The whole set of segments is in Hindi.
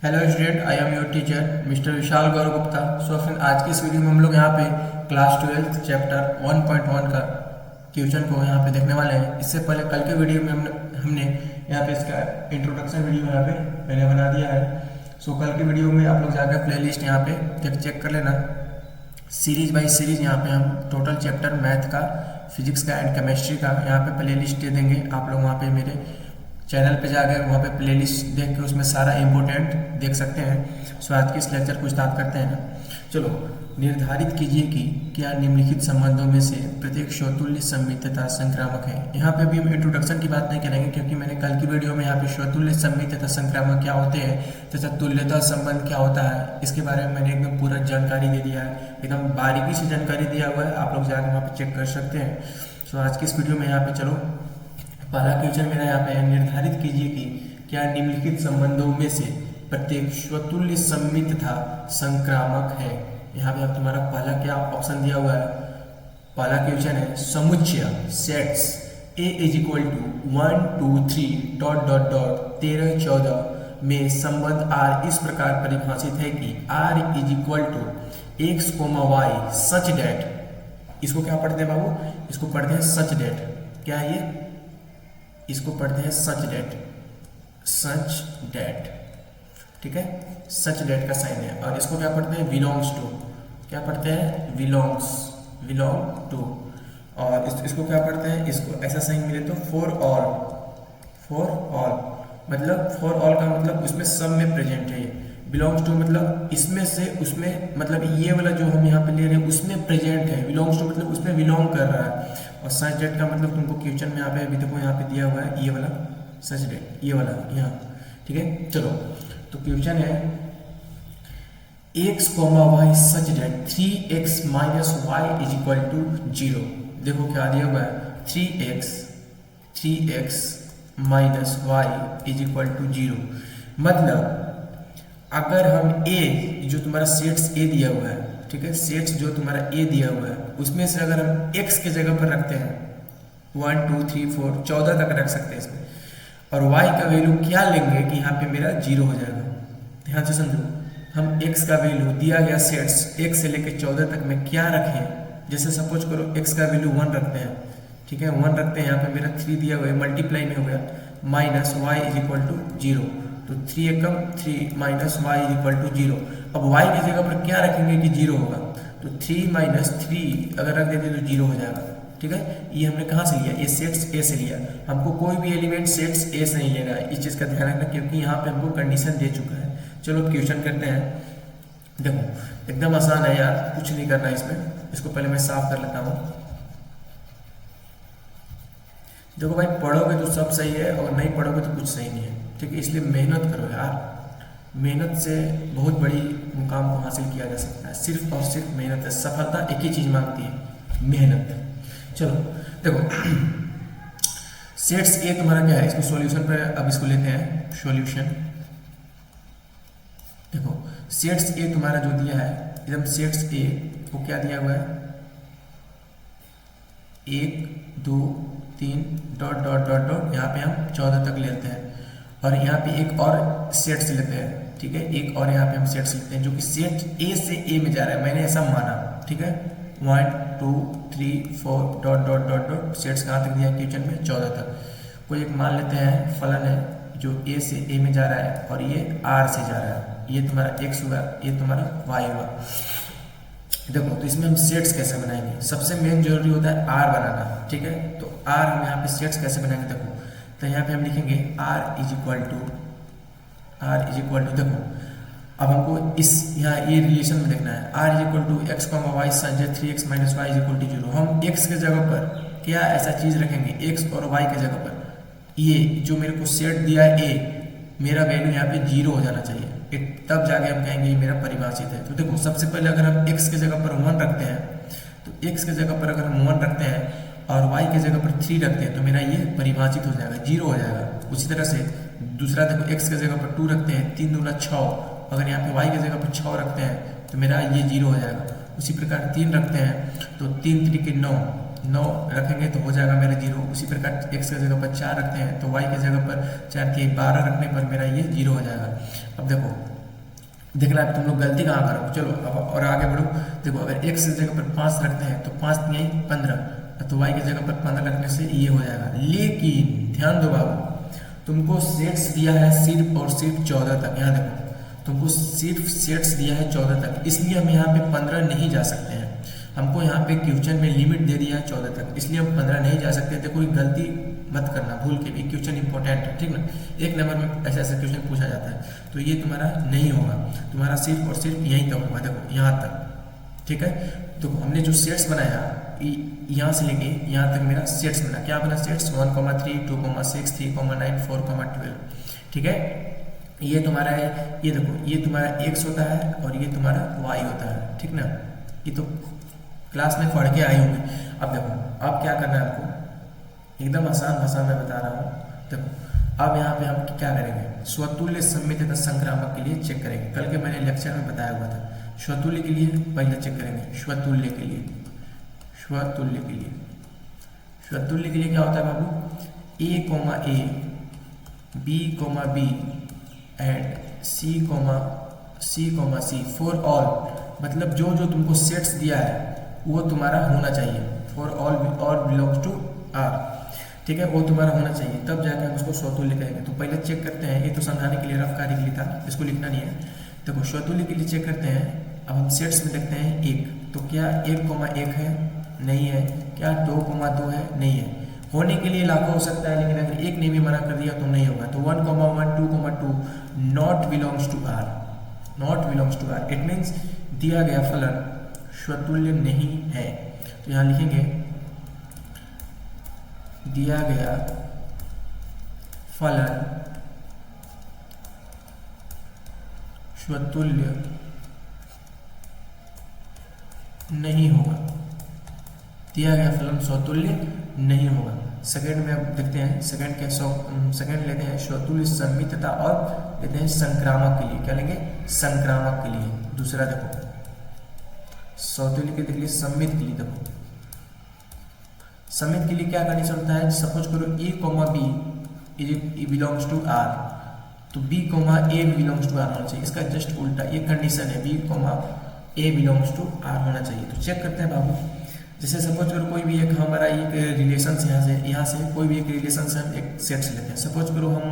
Hello student, I am your teacher mister Vishal Gaurav Gupta. So friend, आज की इस वीडियो में हम लोग यहाँ पे क्लास 12 चैप्टर 1.1 का क्वेश्चन को यहाँ पे देखने वाले हैं। इससे पहले कल के वीडियो में हमने यहाँ पे इसका इंट्रोडक्शन वीडियो यहाँ पे पहले बना दिया है। सो कल के वीडियो में आप लोग जाकर प्ले लिस्ट यहाँ पे चेक कर लेना। सीरीज बाई सीरीज यहाँ पे हम टोटल चैप्टर मैथ का, फिजिक्स का एंड केमिस्ट्री का यहाँ पे प्ले लिस्ट दे देंगे। आप लोग वहाँ पे मेरे चैनल पे जाकर वहाँ पे प्लेलिस्ट देख के उसमें सारा इम्पोर्टेंट देख सकते हैं। सो आज के इस लेक्चर को स्टार्ट करते हैं। चलो, निर्धारित कीजिए कि क्या निम्नलिखित संबंधों में से प्रत्येक स्वतुल्य सममित तथा संक्रामक है। यहाँ पे भी हम इंट्रोडक्शन की बात नहीं करेंगे, क्योंकि मैंने कल की वीडियो में यहाँ पे स्वतुल्य सममित तथा संक्रामक क्या होते हैं तथा तुल्यता संबंध क्या होता है, इसके बारे में मैंने एकदम पूरा जानकारी दे दिया है। एकदम बारीकी से जानकारी दिया हुआ है, आप लोग जाकर वहाँ पे चेक कर सकते हैं। सो आज की इस वीडियो में यहाँ पे चलो, पहला क्वेश्चन मेरा यहाँ पे है, निर्धारित कीजिए कि क्या निम्नलिखित संबंधों में से प्रत्येक स्वतुल्य सममित तथा संक्रामक है। यहाँ पे अब तुम्हारा पहला क्या ऑप्शन दिया हुआ है। पहला क्वेश्चन है, समुच्चय sets A = 1 2 3 dot dot dot 13 14 में संबंध R इस प्रकार परिभाषित है कि R = x, y such date. इसको क्या पढ़ते हैं बाबू, इसको पढ़ते हैं सच डेट। क्या है ये, इसको पढ़ते हैं सच डेट, सच डेट, ठीक है। सच डेट का साइन है। और इसको क्या पढ़ते हैं, बिलोंग्स टू। क्या पढ़ते हैं, बिलोंग टू। और इसको क्या पढ़ते हैं, इसको ऐसा साइन मिले तो फॉर ऑल मतलब फॉर ऑल का मतलब उसमें सब में प्रेजेंट है। बिलोंग्स टू मतलब इसमें से उसमें, मतलब ये वाला जो हम यहाँ पे ले रहे हैं उसमें प्रेजेंट है। बिलोंग्स टू मतलब उसमें बिलोंग कर रहा है। और सच डेट का मतलब तुमको क्वेश्चन में यहाँ पे अभी देखो यहाँ पे दिया हुआ है, ये वाला सच डेट, ये वाला यहाँ, ठीक है। चलो, तो क्वेश्चन है x, y such date 3x - y = 0। देखो क्या दिया हुआ है, 3x - y = 0। मतलब अगर हम a, जो तुम्हारा सेट्स a दिया हुआ है, ठीक है, सेट्स जो तुम्हारा a दिया हुआ है उसमें से अगर हम x के जगह पर रखते हैं 1 2 3 4 14 तक रख सकते हैं इसमें, और y का वैल्यू क्या लेंगे कि यहाँ पे मेरा 0 हो जाएगा। ध्यान से समझो, हम x का वैल्यू दिया गया सेट्स 1 से लेकर 14 तक में क्या रखें। जैसे सपोज करो x का वैल्यू 1 रखते हैं, ठीक है, 1 रखते हैं। यहाँ पे मेरा 3 दिया हुआ है, मल्टीप्लाई में हो गया, माइनस y = 0। तो 3 एकम 3 - y = 0। अब y की जगह पर क्या रखेंगे कि 0 होगा, तो 3 - 3 अगर रख देते तो 0 हो जाएगा, ठीक है। ये हमने कहाँ से लिया, ये सेट्स A से लिया। हमको कोई भी एलिमेंट सेट्स A से नहीं लेना है, इस चीज़ का ध्यान रखना, क्योंकि यहाँ पे हमको कंडीशन दे चुका है। चलो क्वेश्चन करते हैं। देखो एकदम आसान है यार, कुछ नहीं करना इसमें। इसको पहले मैं साफ कर लेता हूँ। देखो भाई, पढ़ोगे तो सब सही है और नहीं पढ़ोगे तो कुछ सही नहीं है, ठीक है। इसलिए मेहनत करो यार, मेहनत से बहुत बड़ी मुकाम को हासिल किया जा सकता है। सिर्फ और सिर्फ मेहनत है, सफलता एक ही चीज मांगती है, मेहनत। चलो देखो, सेट्स ए तुम्हारा क्या है, इसको सॉल्यूशन पे अब इसको लेते हैं सॉल्यूशन। देखो सेट्स ए तुम्हारा जो दिया है, एकदम सेट्स ए को क्या दिया हुआ है, 1 2 3 डॉट डॉट डॉट डॉट, यहाँ पे हम 14 तक लेते हैं। और यहाँ पे एक और सेट्स लेते हैं, ठीक है, एक और यहाँ पे हम सेट्स लेते हैं जो कि सेट ए से ए में जा रहा है, मैंने ऐसा माना, ठीक है। 1 2 3 4 dot dot dot dot, sets कहाँ तक दिया क्वेश्चन में, 14 तक। कोई एक मान लेते हैं फलन है जो ए से ए में जा रहा है और ये आर से जा रहा है। ये तुम्हारा x हुआ, ये तुम्हारा y हुआ। देखो तो इसमें हम सेट्स कैसे बनाएंगे, सबसे मेन जरूरी होता है r बनाना, ठीक है। तो r हम यहाँ पे सेट्स कैसे बनाएंगे, देखो तो यहाँ पे हम लिखेंगे r = देखो अब हमको इस यहाँ ये रिलेशन में देखना है, r = x, y सच है 3x - y = 0। हम x के जगह पर क्या ऐसा चीज रखेंगे, x और y के जगह पर ये जो मेरे को सेट दिया है a, मेरा वैल्यू यहाँ पे 0 हो जाना चाहिए, तब जाके हम कहेंगे ये मेरा परिभाषित है। तो देखो सबसे पहले अगर हम x के जगह पर 1 रखते हैं, तो x के जगह पर अगर हम 1 रखते हैं और y के जगह पर 3 रखते हैं तो मेरा ये परिभाषित हो जाएगा, 0 हो जाएगा। उसी तरह से दूसरा देखो, x के जगह पर 2 रखते हैं, 3 दूना 6, अगर यहाँ पे y के जगह पर 6 रखते हैं तो मेरा ये 0 हो जाएगा। उसी प्रकार 3 रखते हैं तो 3 3 के 9 9 रखेंगे तो हो जाएगा मेरा 0। उसी प्रकार x की जगह पर 4 रखते हैं तो y की जगह पर 4 के 12 रखने पर मेरा ये 0 हो जाएगा। अब देखो देखना है तुम लोग गलती कहाँ करो। चलो अब और आगे बढ़ो। देखो अगर x की जगह पर 5 रखते हैं तो 5 नहीं 15, तो y की जगह पर 15 रखने से ये हो जाएगा। लेकिन ध्यान दो बाबू, तुमको सेट्स दिया है सिर्फ और सिर्फ 14 तक। यहाँ देखो तुमको सिर्फ सेट्स दिया है 14 तक, इसलिए हम यहाँ पे 15 नहीं जा सकते हैं। हमको यहाँ पे क्वेश्चन में लिमिट दे दिया है 14 तक, इसलिए हम 15 नहीं जा सकते थे। कोई गलती मत करना भूल के भी, क्वेश्चन इंपॉर्टेंट है, ठीक ना। एक नंबर में ऐसे ऐसे क्वेश्चन पूछा जाता है, तो ये तुम्हारा नहीं होगा, तुम्हारा सिर्फ और सिर्फ यहीं तक होगा। देखो यहाँ तक, ठीक है। तो हमने जो सेट्स बनाया यहाँ से लेके यहाँ तक मेरा सेट्स बना, क्या बना सेट्स 1,3, 2,6, 3,9, 4,12, ठीक है। ये तुम्हारा है, ये देखो ये तुम्हारा x होता है और ये तुम्हारा y होता है, ठीक ना। ये तो क्लास में पढ़ के आई होंगे। अब देखो अब क्या करना है आपको, एकदम आसान भाषा में बता रहा हूँ। देखो अब यहाँ पे हम क्या करेंगे, स्वतुल्य सममित तथा संक्रामक के लिए चेक करेंगे। कल के मैंने लेक्चर में बताया हुआ था। स्वतुल्य के लिए पहले चेक करेंगे, स्वतुल्य के लिए, स्वतुल्य के लिए, स्वतुल्य के लिए क्या होता है बाबू, a, b, and c, for all, मतलब जो जो तुमको सेट्स दिया है वो तुम्हारा होना चाहिए। For all belongs to R, ठीक है, वो तुम्हारा होना चाहिए, तब जाकर हम उसको स्वतुल्य कहेंगे। तो पहले चेक करते हैं, ये तो समझाने के लिए रफ कार्य के लिए था, इसको लिखना नहीं है। देखो स्वतुल्य के लिए चेक करते हैं। अब हम सेट्स में देखते हैं 1, तो क्या 1,1 है, नहीं है। क्या 2,2 है, नहीं है। होने के लिए लाखों हो सकता है, लेकिन अगर एक ने भी मना कर दिया तो नहीं होगा। तो 1,1, 2,2 not belongs to R, not belongs to R. It means दिया गया फलन स्वतुल्य नहीं है। तो यहाँ लिखेंगे दिया गया फलन स्वतुल्य नहीं होगा, दिया गया फलन स्वतुल्य नहीं होगा। सेकंड में अब देखते हैं, सेकंड लेते हैं स्वतुल्य सम्मितता और लेते हैं संक्रामक के लिए। क्या लेंगे, संक्रामक के लिए। दूसरा देखो स्वतुल्य के देख लिए, सम्मित के लिए देखो, सम्मित के लिए क्या कंडीशन होता है। सपोज करो a, b belongs to r, तो b, a belongs to r होना चाहिए। इसका जस्ट उल्टा ये कंडीशन है, b, a belongs to r होना चाहिए। तो चेक करते हैं बाबू। जैसे सपोज करो कोई भी एक हमारा एक रिलेशन यहाँ से कोई भी एक रिलेशन से हम एक सेट से लेते हैं। सपोज करो हम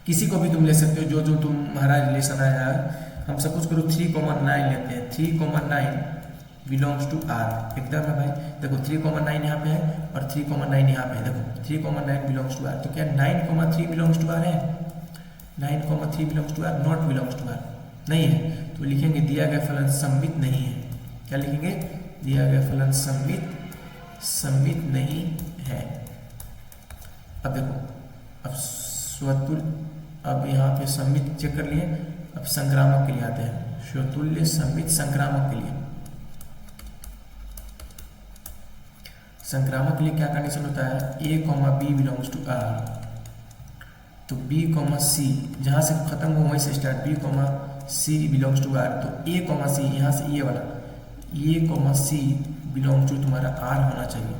किसी को भी तुम ले सकते हो, जो तुम्हारा रिलेशन आया है। हम सपोज करो 3,9 लेते हैं, 3,9 बिलोंग्स टू आर, एकदम है भाई। देखो 3,9 यहाँ पे है और 3,9 यहाँ पे है। देखो 3,9 बिलोंग्स टू आर, तो क्या 9,3 बिलोंग्स टू आर है, 9,3 belongs to R, not belongs to R, नहीं है। तो लिखेंगे दिया गया फलन सम्मित नहीं है। क्या लिखेंगे, दिया गया फलन सम्मित नहीं है। अब देखो अब स्वतुल्य, अब यहाँ पे सम्मित चेक कर लिए। अब संक्रामक के लिए आते हैं, स्वतुल्य सम्मित संक्रामक के लिए। संक्रामक के लिए क्या कंडीशन होता है, a, b belongs to R, तो b, c जहां से खत्म हो वहीं से start, b, c belongs to R. तो a, c यहाँ से ये वाला a, c बिलोंग्स टू तुम्हारा आर होना चाहिए।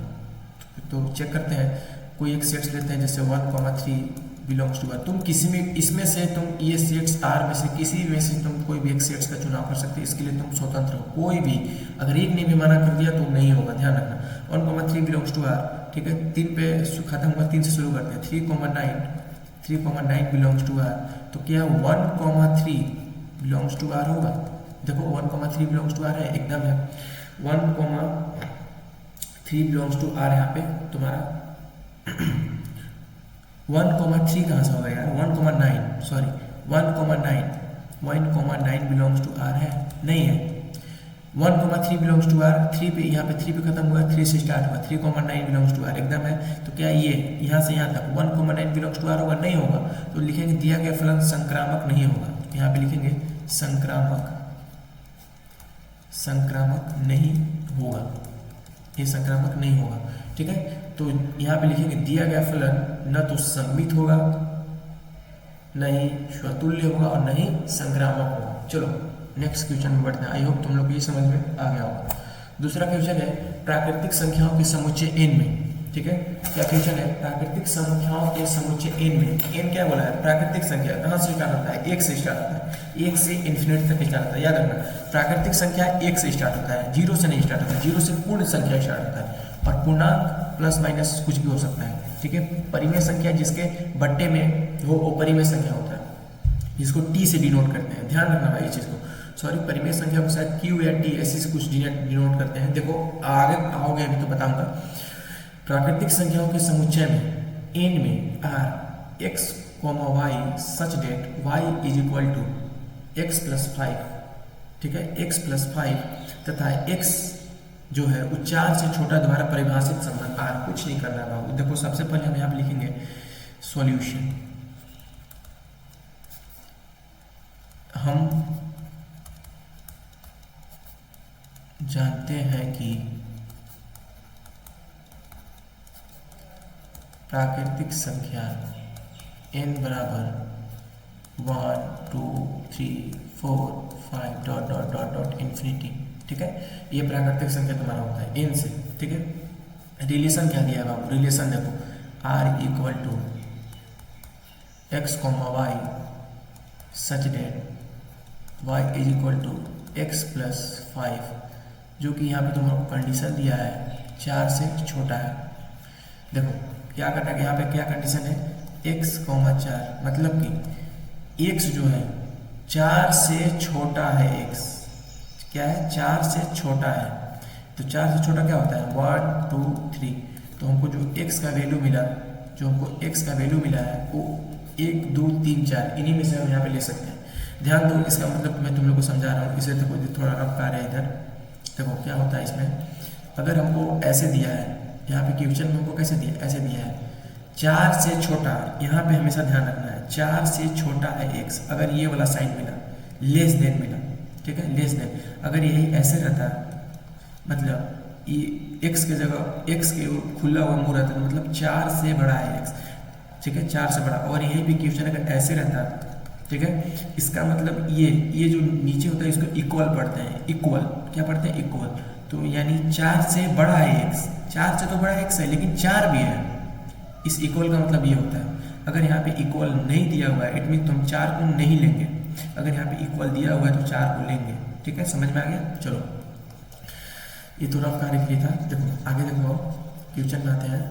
तो चेक करते हैं, कोई एक सेट्स लेते हैं, जैसे 1,3 बिलोंग्स टू आर। तुम किसी में इसमें से तुम ये सेट्स आर में से किसी में से तुम कोई भी एक सेट्स का चुनाव कर सकते हो। इसके लिए तुम स्वतंत्र हो, कोई भी अगर एक ने भी मना कर दिया तो नहीं होगा, ध्यान रखना। 1,3 बिलोंग्स टू आर, ठीक है। 3 पे खत्म हुआ, 3 से शुरू करते हैं। 3,9 बिलोंग्स टू आर, तो क्या 1,3 बिलोंग्स टू आर होगा। देखो 1,3 बिलोंग्स टू आर है, एकदम है। 1,3 बिलोंग्स टू आर यहाँ पे तुम्हारा 1,3 कहाँ से होगा यार, 1,9 सॉरी 1,9 बिलोंग्स टू आर है, नहीं है। 1,3 बिलोंग्स टू आर, 3 पे यहाँ पे 3 पे खत्म हुआ, 3 से स्टार्ट हुआ, 3,9 बिलोंग्स टू आर, एकदम है। तो क्या ये यहाँ से यहाँ तक 1,9 बिलोंग्स टू आर होगा, नहीं होगा। तो लिखेंगे दिया गया फलन संक्रामक नहीं होगा। यहाँ पे लिखेंगे संक्रामक नहीं होगा, ये संक्रामक नहीं होगा, ठीक है। तो यहाँ पे लिखेंगे दिया गया फलन न तो सम्मित होगा, न ही स्वतुल्य होगा और न ही संक्रामक होगा। चलो नेक्स्ट क्वेश्चन में बढ़ते हैं। आई होप तुम लोग ये समझ में आ गया होगा। दूसरा क्वेश्चन है प्राकृतिक संख्याओं के समुच्चय n में ठीक है। क्या क्वेश्चन है, प्राकृतिक संख्याओं के समुच्चय n में, n क्या बोला है, प्राकृतिक संख्या कहाँ से स्टार्ट होता है, एक से स्टार्ट होता है, एक से इन्फिनिटी तक स्टार्ट होता है। याद रखना, प्राकृतिक संख्या एक से स्टार्ट होता है, जीरो से नहीं स्टार्ट होता है, जीरो से पूर्ण संख्या स्टार्ट होता है, और पूर्णांक प्लस माइनस कुछ भी हो सकता है, ठीक है। परिमेय संख्या जिसके बट्टे में हो वो परिमेय संख्या होता है, जिसको t से डिनोट करते हैं, ध्यान रखना भाई इस चीज को। सॉरी, परिमेय संख्या को शायद q या t ऐसे से कुछ डिनोट करते हैं। देखो आगे आओगे अभी तो बताऊंगा। प्राकृतिक संख्याओं के समुच्चय में n में r x, y such that y is equal to x plus 5, ठीक है, x प्लस 5 तथा x जो है वो 4 से छोटा द्वारा परिभाषित संबंध r, कुछ नहीं करना है बाबू। देखो सबसे पहले हम यहाँ पे लिखेंगे सॉल्यूशन। हम जानते हैं कि प्राकृतिक संख्या n बराबर 1 2 3 4 5 dot dot dot dot infinity, ठीक है। ये प्राकृतिक संख्या तुम्हारा होता है n से, ठीक है। रिलेशन क्या दिया है बाबू, रिलेशन देखो r equal to x, y such that y is equal to x plus 5, जो कि यहाँ पे तुम्हारा कंडीशन दिया है 4 से छोटा है। देखो क्या करना है, यहाँ पे क्या कंडीशन है, x, 4, मतलब कि x जो है 4 से छोटा है, x क्या है, 4 से छोटा है। तो 4 से छोटा क्या होता है, 1 2 3। तो हमको जो x का वैल्यू मिला, जो हमको x का वैल्यू मिला है वो 1 2 3 4, इन्हीं में से हम यहाँ पे ले सकते हैं। ध्यान दो, इसका मतलब मैं तुम लोग को समझा रहा हूँ, इसे देखो थोड़ा रफ कार्य है इधर। देखो क्या होता है इसमें, अगर हमको ऐसे दिया है, यहाँ पे क्वेश्चन में हमको कैसे दिया, ऐसे दिया है 4 से छोटा, यहाँ पे हमेशा ध्यान रखना है 4 से छोटा है x, अगर ये वाला साइन मिला, लेस देन मिला, ठीक है, लेस देन। अगर यही ऐसे रहता मतलब ये x के जगह x के खुला हुआ मुंह रहता है, मतलब 4 से बड़ा है x, ठीक है, 4 से बड़ा। और यही भी क्वेश्चन अगर ऐसे रहता, ठीक है, इसका मतलब ये जो नीचे होता है इसको इक्वल पढ़ते हैं, इक्वल क्या पढ़ते हैं, इक्वल। तो यानी 4 से बड़ा है x, 4 से तो बड़ा x है लेकिन 4 भी है, इस इक्वल का मतलब ये होता है। अगर यहाँ पे इक्वल नहीं दिया हुआ है, इट मीन तुम 4 को नहीं लेंगे, अगर यहाँ पे इक्वल दिया हुआ है तो 4 को लेंगे, ठीक है, समझ में आ गया। चलो ये तो रफ कार्य के लिए था। देखो आगे देखो, क्वेश्चन में आते हैं।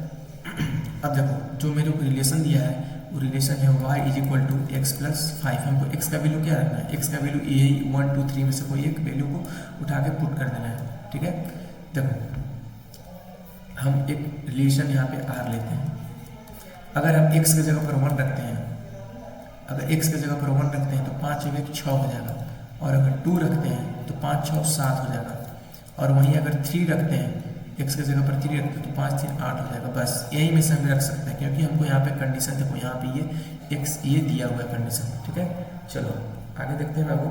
अब देखो जो मेरे को रिलेशन दिया है वो रिलेशन है y is equal to x plus 5। हमको x का वैल्यू क्या रखना है, x का वैल्यू यही 1 2 3 में से कोई एक वैल्यू को उठा के पुट कर देना है, ठीक है। देखो हम एक रिलेशन यहाँ पे r लेते हैं। अगर हम x की जगह पर 1 रखते हैं, अगर x की जगह पर 1 रखते हैं तो 5 1 6 हो जाएगा, और अगर 2 रखते हैं तो 5 6 7 हो जाएगा, और वहीं अगर 3 रखते हैं, x की जगह पर 3 रखते हैं तो 5 3 8 हो जाएगा। बस यही में से हम रख सकते हैं, क्योंकि हमको यहाँ पे कंडीशन देखो, यहाँ पे ये x ये दिया हुआ है कंडीशन, ठीक है। चलो आगे देखते हैं बाबू।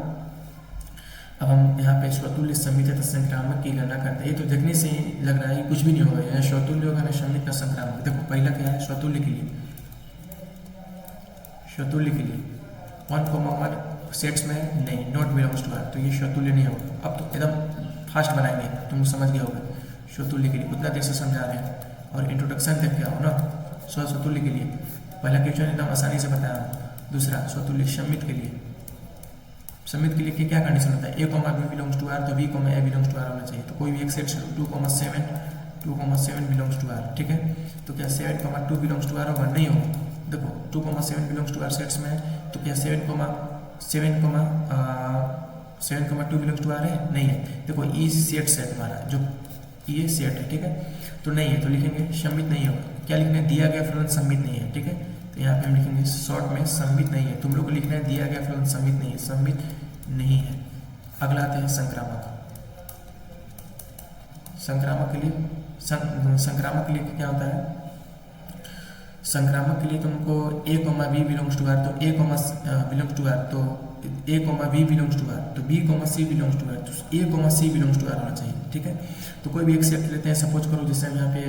अब हम यहाँ पे स्वतुल्य समित तथा संक्रामक की गणना करते हैं। ये तो देखने से ही लग रहा है कुछ भी नहीं होगा, यहाँ स्वतुल्य होगा ना समित ना संक्रामक। देखो पहला क्या है, स्वतुल्य के लिए, स्वतुल्य के लिए 1 सेट्स में नहीं, नॉट बिलोंग्स टू आर, तो ये स्वतुल्य नहीं होगा। अब तो एकदम फास्ट बनाएंगे, तुम समझ गए होगा। स्वतुल्य के लिए उतना देर से समझा रहे हैं, और इंट्रोडक्शन देख के आओ ना। स्वतुल्य के लिए पहला क्वेश्चन एकदम आसानी से बताया हूँ। दूसरा स्वतुल्य समित के लिए, समित के लिए क्या कंडीशन होता है, a, b belongs to R, तो b, a belongs to are होना चाहिए। तो कोई भी एक सेट 2,7 बिलोंग्स टू आर, ठीक है। तो क्या 7, 2 बिलोंग्स टू आर होगा, नहीं होगा। देखो 2,7 बिलोंग्स टू आर सेट्स में है, तो क्या 7, 2 बिलोंग्स टू आर है, नहीं है। देखो ये सेट है तुम्हारा, जो ये सेट है, ठीक है, तो नहीं है, तो लिखेंगे सम्मित नहीं होगा। क्या लिखना है, दिया गया फलन सम्मित नहीं है, ठीक है। तो यहाँ पे हम लिखेंगे शॉर्ट में सम्मित नहीं है। तुम लोग को लिखना है दिया गया फलन सम्मित नहीं है, सम्मित नहीं है। अगला आते हैं संक्रामक। संक्रामक के लिए संक्रामक के लिए क्या होता है, संक्रामक के लिए तुमको a, b belongs to R, तो a, बिलोंग्स टू आर, तो a, b belongs to R, तो b, c belongs to R, तो a, c belongs to are होना चाहिए, ठीक है। तो कोई भी एक सेट लेते हैं, सपोज करो जैसे हम यहाँ पे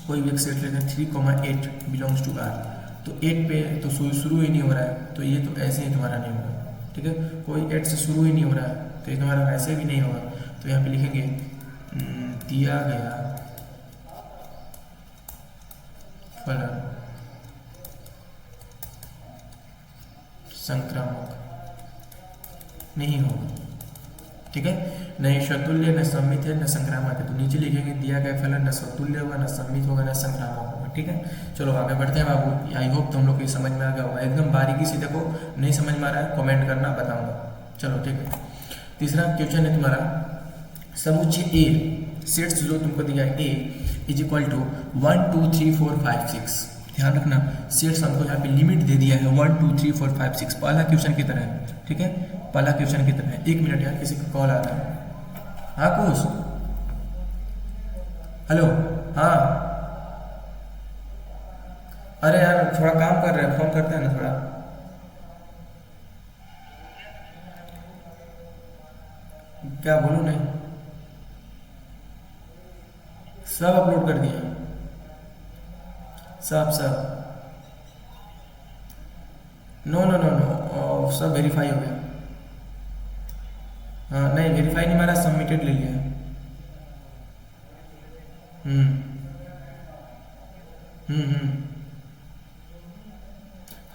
कोई भी एक सेट लेते हैं 3, 8 बिलोंग्स टू आर, तो 8 पे तो शुरू ही नहीं हो रहा है, तो ये तो ऐसे ही तुम्हारा नहीं होगा, ठीक है। कोई 8 से शुरू ही नहीं हो रहा है, तो ये तुम्हारा वैसे भी नहीं होगा। तो यहाँ पे लिखेंगे दिया गया फलन संक्रामक नहीं होगा। ठीक है, न ये स्वतुल्य, न सम्मित है, न संक्रामक है। तो नीचे लिखेंगे दिया गया फलन न स्वतुल्य होगा, न सम्मित होगा, न संक्रामक होगा। ठीक है, चलो आगे बढ़ते हैं बाबू। आई होप तुम लोग को समझ में आ गया होगा। एकदम बारीकी से देखो, नहीं समझ में आ रहा है कमेंट करना, बताऊंगा। चलो ठीक है, तीसरा क्वेश्चन है तुम्हारा समुच्चय ए, सेट्स जो तुमको दिया है ए इज इक्वल टू 1 2 3 4 5 6। ध्यान रखना, सेट्स हमको यहाँ पे लिमिट दे दिया है 1 2 3 4 5 6, पहला क्वेश्चन की तरह है। ठीक है, पहला क्वेश्चन की तरह है। एक मिनट यार, किसी का कॉल आ रहा है। हाँ कुछ, हेलो, हाँ, अरे यार थोड़ा काम कर रहे हैं, फोन करते हैं ना थोड़ा। क्या बोलूं, नहीं सब अपलोड कर दिया, सब सब, नो नो नो नो, सब वेरीफाई हो गया। हाँ नहीं, वेरीफाई नहीं मारा, सबमिटेड ले लिया। हम्म हम्म।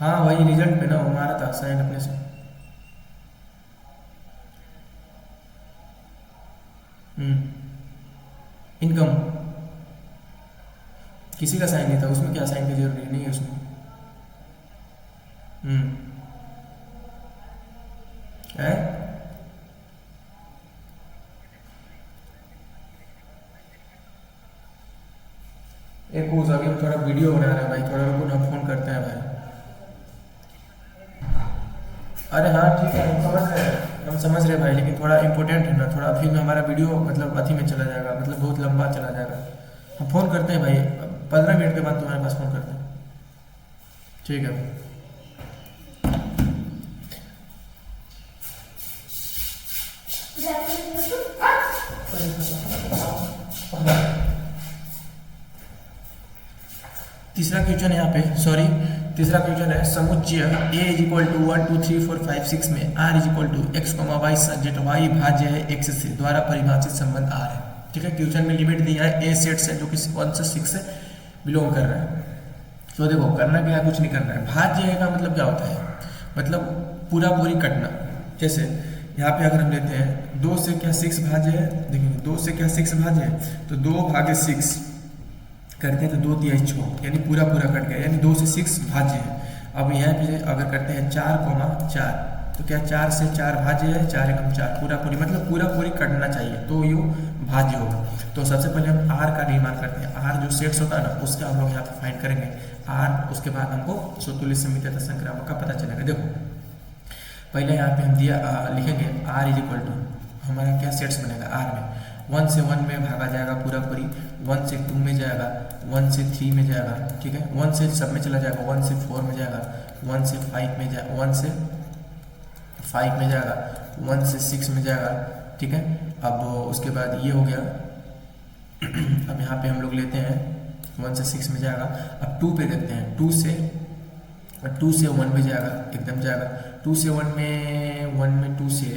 हाँ वही रिजल्ट पे ना, वो मारा था साइन अपने से। इनकम किसी का साइन नहीं था उसमें, क्या साइन की जरूरी नहीं है उसमें। हम्म है। एक वो अभी हम थोड़ा वीडियो बना रहे हैं भाई, थोड़ा रुको ना, फोन करते हैं भाई। अरे हाँ ठीक है, हम समझ रहे हैं, हम समझ रहे हैं भाई, लेकिन थोड़ा इंपॉर्टेंट है ना, थोड़ा फिर में हमारा वीडियो मतलब अथी में चला जाएगा, मतलब बहुत लंबा चला जाएगा। हम फ़ोन करते हैं भाई, 15 मिनट के बाद तुम्हारे पास फ़ोन करते हैं। ठीक है भाई। तीसरा क्वेश्चन है यहाँ पे, सॉरी, तीसरा क्वेश्चन है समुच्चय a इज इक्वल टू 1 2 3 4 5 6 में r is equal to x y z y भाज्य है x से द्वारा परिभाषित संबंध r है। ठीक है, क्वेश्चन में लिमिट दिया है a सेट से जो कि 1 से 6 से बिलोंग कर रहा है। तो देखो करना क्या है, कुछ नहीं करना है। भाज्य है का मतलब क्या होता है, मतलब पूरा पूरी कटना। जैसे यहाँ पे अगर हम लेते हैं 2 से क्या 6 भाज्य है, देखिए 2 से क्या 6 भाज्य है, तो 2 भागे 6 करते हैं तो 2 3 6, यानी पूरा पूरा कट गया, यानी 2 से 6 भाज्य है। अब यहाँ पे अगर करते हैं 4,4, तो क्या 4 से 4 भाज्य है, 4 एकम 4, पूरा पूरी मतलब पूरा पूरी कटना चाहिए, तो ये भाज्य होगा। तो सबसे पहले हम आर का निर्माण करते हैं। आर जो सेट्स होता है ना, उसका हम लोग यहाँ पे फाइंड करेंगे आर, उसके बाद हमको स्वतुल्य समित तथा संक्रामक का पता चलेगा। देखो पहले यहाँ पे हम दिया लिखेंगे आर इज इक्वल टू, हमारा क्या सेट्स बनेगा आर में 1 से 1 में भागा जाएगा पूरा पूरी, 1 से 2 में जाएगा, 1 से 3 में जाएगा। ठीक है, 1 से सब में चला जाएगा, 1 से 4 में जाएगा, 1 से 5 में जाएगा, 1 से 5 में जाएगा, 1 से 6 में जाएगा। ठीक है, अब उसके बाद ये हो गया। अब यहाँ पे हम लोग लेते हैं 1 से 6 में जाएगा। अब 2 पे देखते हैं, 2 से 1 में जाएगा, एकदम जाएगा। 2 से 1 में 2 से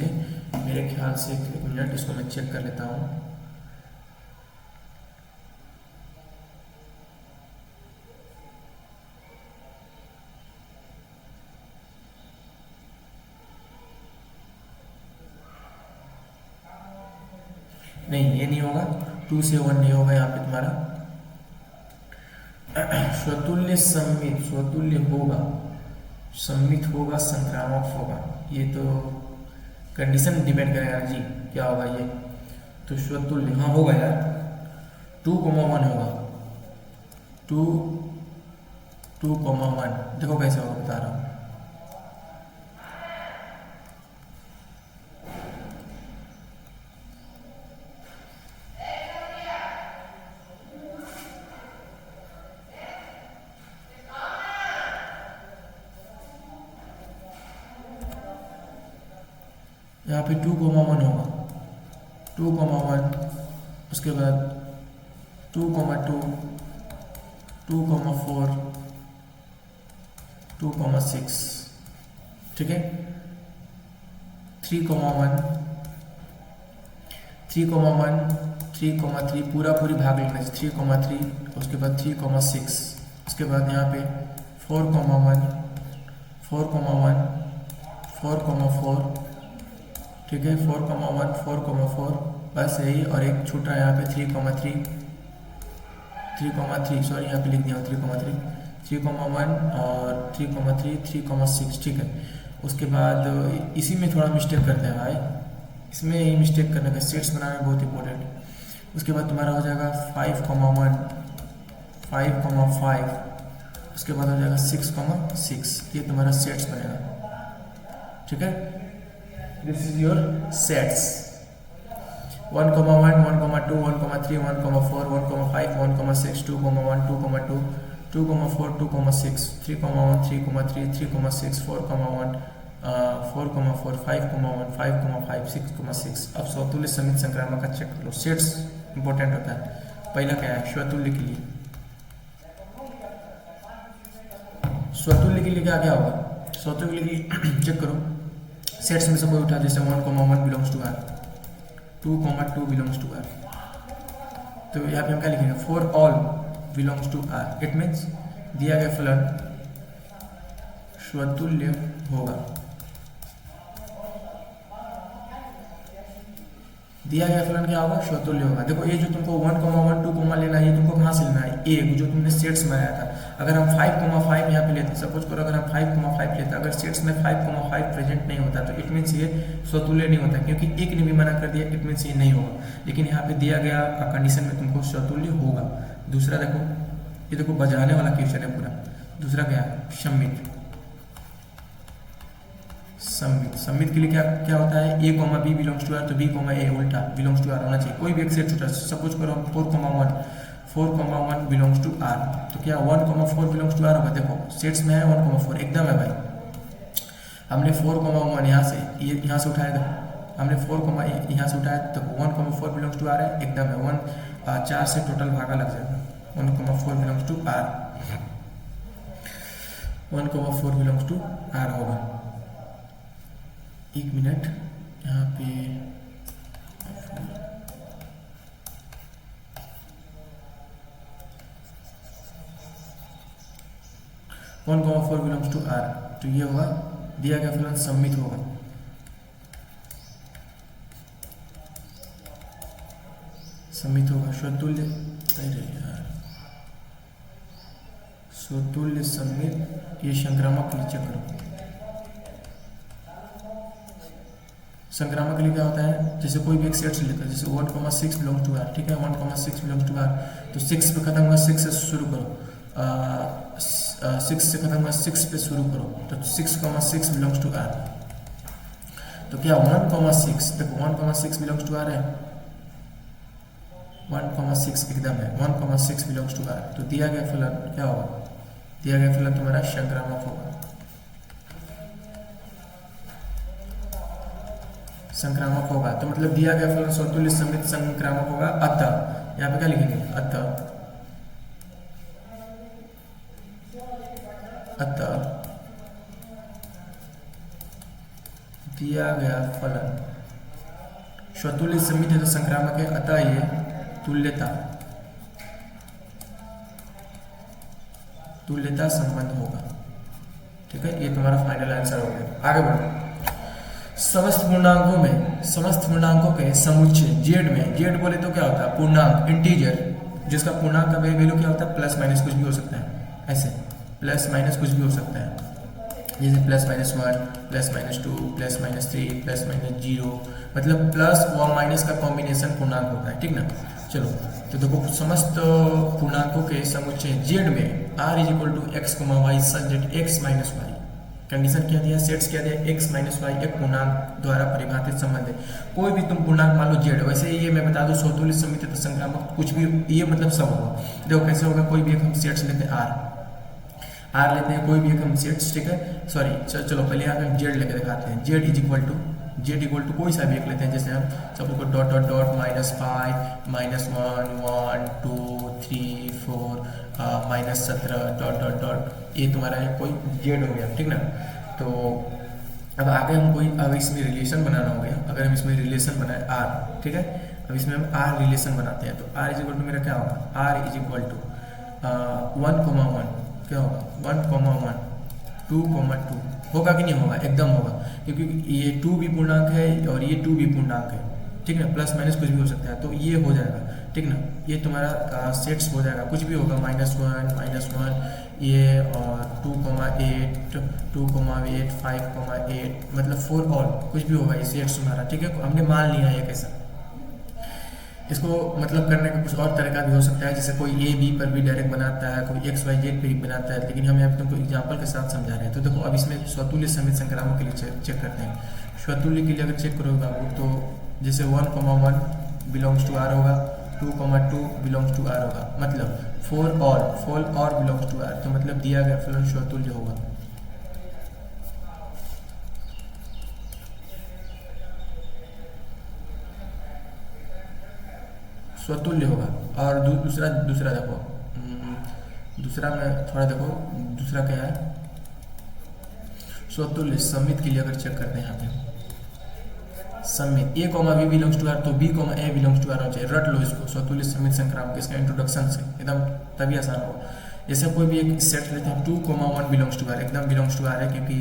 मेरे ख्याल से, एक मिनट इसको मैं चेक कर लेता हूँ। नहीं ये नहीं होगा, 2 से 1 नहीं होगा यहाँ पे तुम्हारा। स्वतुल्य सम्मित, स्वतुल्य होगा, सम्मित होगा, संक्रामक होगा, ये तो कंडीशन डिपेंड करेगा जी क्या होगा ये। तो स्वतुल्य हाँ होगा यार, 2,1 होगा, 2,1। देखो कैसे होगा, बता रहा हूँ। यहाँ पे 2,1 होगा, 2,1, उसके बाद 2,2, 2,4, 2,6। ठीक है, 3,1, 3,1, 3,3 पूरा पूरी भाग लेना है, 3,3, उसके बाद 3,6, उसके बाद यहाँ पे 4,1 4,1 4,4, ठीक है, 4,1 4,4, बस यही। और एक छूटा यहाँ पे 3,3 3,3, सॉरी यहाँ पे लिख दिया 3,3 3,1 और 3,3 3,6, ठीक है। उसके बाद इसी में थोड़ा मिस्टेक करते हैं भाई, इसमें ही मिस्टेक करने का, सेट्स बनाना बहुत इंपॉर्टेंट। उसके बाद तुम्हारा हो जाएगा 5,1 5,5, उसके बाद हो जाएगा 6,6, ये तुम्हारा सेट्स बनेगा, ठीक है। This is your sets 1,1 1,2 1,3 1,4 1,5 1,6 2,1 2,2 2,4 2,6 3,1 3,3 3,6 4,1 4,4 5,1 5,5 6,6। अब स्वतुल्य समित संक्रामक का चेक कर लो। सेट्स इंपॉर्टेंट होता है। पहला क्या है, स्वतुल्य के लिए। स्वतुल्य के लिए क्या क्या होगा, स्वतुल्य के लिए चेक करो। सेट्स में से कोई उठा, जैसे 1,1 belongs to R, 2,2 belongs to R, तो यहाँ पे हम क्या लिखेंगे, for all belongs to R. It means दिया गया फलन स्वतुल्य होगा। दिया गया फलन क्या होगा, स्वतुल्य होगा। देखो ये जो तुमको 1,1 2, लेना है, ये तुमको कहाँ से लेना है, ए जो तुमने सेट्स में आया था। अगर हम 5,5 यहाँ पे लेते, सपोज करो अगर हम 5,5 लेते, अगर सेट्स में 5,5 प्रेजेंट नहीं होता तो इट मीन्स ये स्वतुल्य नहीं होता, क्योंकि एक ने भी मना कर दिया, इट मीन्स ये नहीं होगा। लेकिन यहाँ पे दिया गया कंडीशन में तुमको स्वतुल्य होगा। दूसरा देखो, ये देखो बजाने वाला क्वेश्चन है पूरा। दूसरा क्या है, सम्मित। सम्मित के लिए क्या क्या होता है, A comma B belongs to R, तो बी कॉमा ए उल्टा बिलोंग्स टू आर होना चाहिए। कोई भी एक सेट छूटा, सपोज करो 4,1 बिलोंग्स टू आर, तो क्या 1,4 बिलोंग्स टू आर होगा। देखो सेट्स में है 1,4, एकदम है भाई। हमने 4,1 यहाँ से, ये यहाँ से उठाया था, हमने 4, यहाँ से उठाया तो 1,4 बिलोंग्स टू आर है, एकदम है। 4 से टोटल भागा लग जाएगा, 1,4 belongs to R, 1,4 belongs to R होगा। एक मिनट, यहाँ पे 1,4 बिलोंग्स टू आर, तो ये होगा दिया गया फलन सम्मित होगा। सम्मित होगा स्वतुल्य, अरे यार स्वतुल्य सम्मित, ये संक्रामक के लिए चेक करो। संक्रामक के लिए क्या होता है, जैसे कोई भी एक सेट से लेता है, जैसे 1,6 बिलोंग्स टू आर, ठीक है, 1,6 बिलोंग्स टू आर, तो 6 पे खत्म हुआ, 6 से शुरू करो, 6 से खत्म हुआ, 6 पे शुरू करो, तो 6,6 बिलोंग्स टू आर। तो क्या 1,6, देखो 1,6 बिलोंग्स टू आर है, 1,6 एकदम है, 1,6 बिलोंग्स टू आर। तो दिया गया फलन क्या होगा, दिया गया फलन तुम्हारा संक्रामक होगा। संक्रामक होगा तो मतलब दिया गया फलन स्वतुल्य सम्मित संक्रामक होगा। अतः यहाँ पे क्या लिखेंगे, अतः दिया गया फलन स्वतुल्य सम्मित है तो संक्रामक है, अतः ये तुल्यता संबंध होगा। ठीक है, ये तुम्हारा फाइनल आंसर हो गया। आगे बढ़ो। समस्त पूर्णांकों के समुच्चय जेड में, जेड बोले तो क्या होता है, पूर्णांक, इंटीजर, जिसका पूर्णांक का वैल्यू क्या होता है, प्लस माइनस कुछ भी हो सकता है, ऐसे प्लस माइनस कुछ भी हो सकता है, जैसे +-1 +-2 +-3 +-0, मतलब प्लस और माइनस का कॉम्बिनेशन पूर्णांक होता है। ठीक ना, चलो तो देखो समस्त पूर्णांकों के समुच्चय जेड में r = x, y such that x - y, condition क्या दिया, सेट्स क्या दिया, x - y एक पूर्णांक द्वारा परिभाषित संबंध है। कोई भी तुम पूर्णांक मान लो जेड, वैसे ये मैं बता दूं स्वतुल्य सम्मित तथा संक्रामक कुछ भी, ये मतलब सब होगा। देखो कैसे होगा, कोई भी एक हम सेट्स लेते हैं आर लेते हैं, कोई भी एक हम सेट्स, ठीक है, सॉरी चलो पहले यहाँ पे हम जेड लेके दिखाते हैं। जेड इक्वल टू कोई सा भी एक लेते हैं, जैसे हम सबको dot dot dot -5 -1 1 2 3 4 -17 dot dot dot, ये तुम्हारा है कोई जेड हो गया। ठीक ना, तो अब आगे हम कोई, अब इसमें रिलेशन बनाना हो गया। अगर हम इसमें रिलेशन बनाए आर, ठीक है, अब इसमें हम आर रिलेशन बनाते हैं, तो आर इज इक्वल टू मेरा क्या होगा, आर इज इक्वल टू 1,1 क्या होगा 1,1 2,2 होगा कि नहीं होगा, एकदम होगा, क्योंकि ये 2 भी पूर्णांक है और ये 2 भी पूर्णांक है, ठीक है, प्लस माइनस कुछ भी हो सकता है, तो ये हो जाएगा, ठीक ना, ये तुम्हारा सेट्स हो जाएगा, कुछ भी होगा -1 ये और 2,8 2,8 5,8 मतलब 4 ऑल कुछ भी होगा, ये सेट्स तुम्हारा, ठीक है, हमने मान लिया है कैसा। इसको मतलब करने का कुछ और तरीका भी हो सकता है, जैसे कोई ए बी पर भी डायरेक्ट बनाता है, कोई एक्स वाई जेड पे भी बनाता है, लेकिन हम यहाँ पे तुमको एग्जाम्पल के साथ समझा रहे हैं। तो देखो अब इसमें स्वतुल्य समित संक्रामक के लिए चेक करते हैं। स्वतुल्य के लिए अगर चेक करोगे बाबू तो जैसे 1,1 बिलोंग्स टू आर होगा, 2,2 बिलोंग्स टू आर होगा, मतलब 4 ऑल बिलोंग्स टू आर, तो मतलब दिया गया फलन स्वतुल्य होगा। स्वतुल्य होगा। और दूसरा देखो, दूसरा में थोड़ा देखो, दूसरा क्या है, स्वतुल्य समित के लिए अगर चेक करते हैं यहाँ पे समित A comma B belongs to R, तो B comma A belongs to are होना चाहिए, रट लो इसको, स्वतुल्य समित संक्रामक, इसका इंट्रोडक्शन से एकदम तभी आसान होगा। जैसे कोई भी एक सेट लेते हैं 2,1 बिलोंग्स टू आर, एकदम बिलोंग्स टू आर है, क्योंकि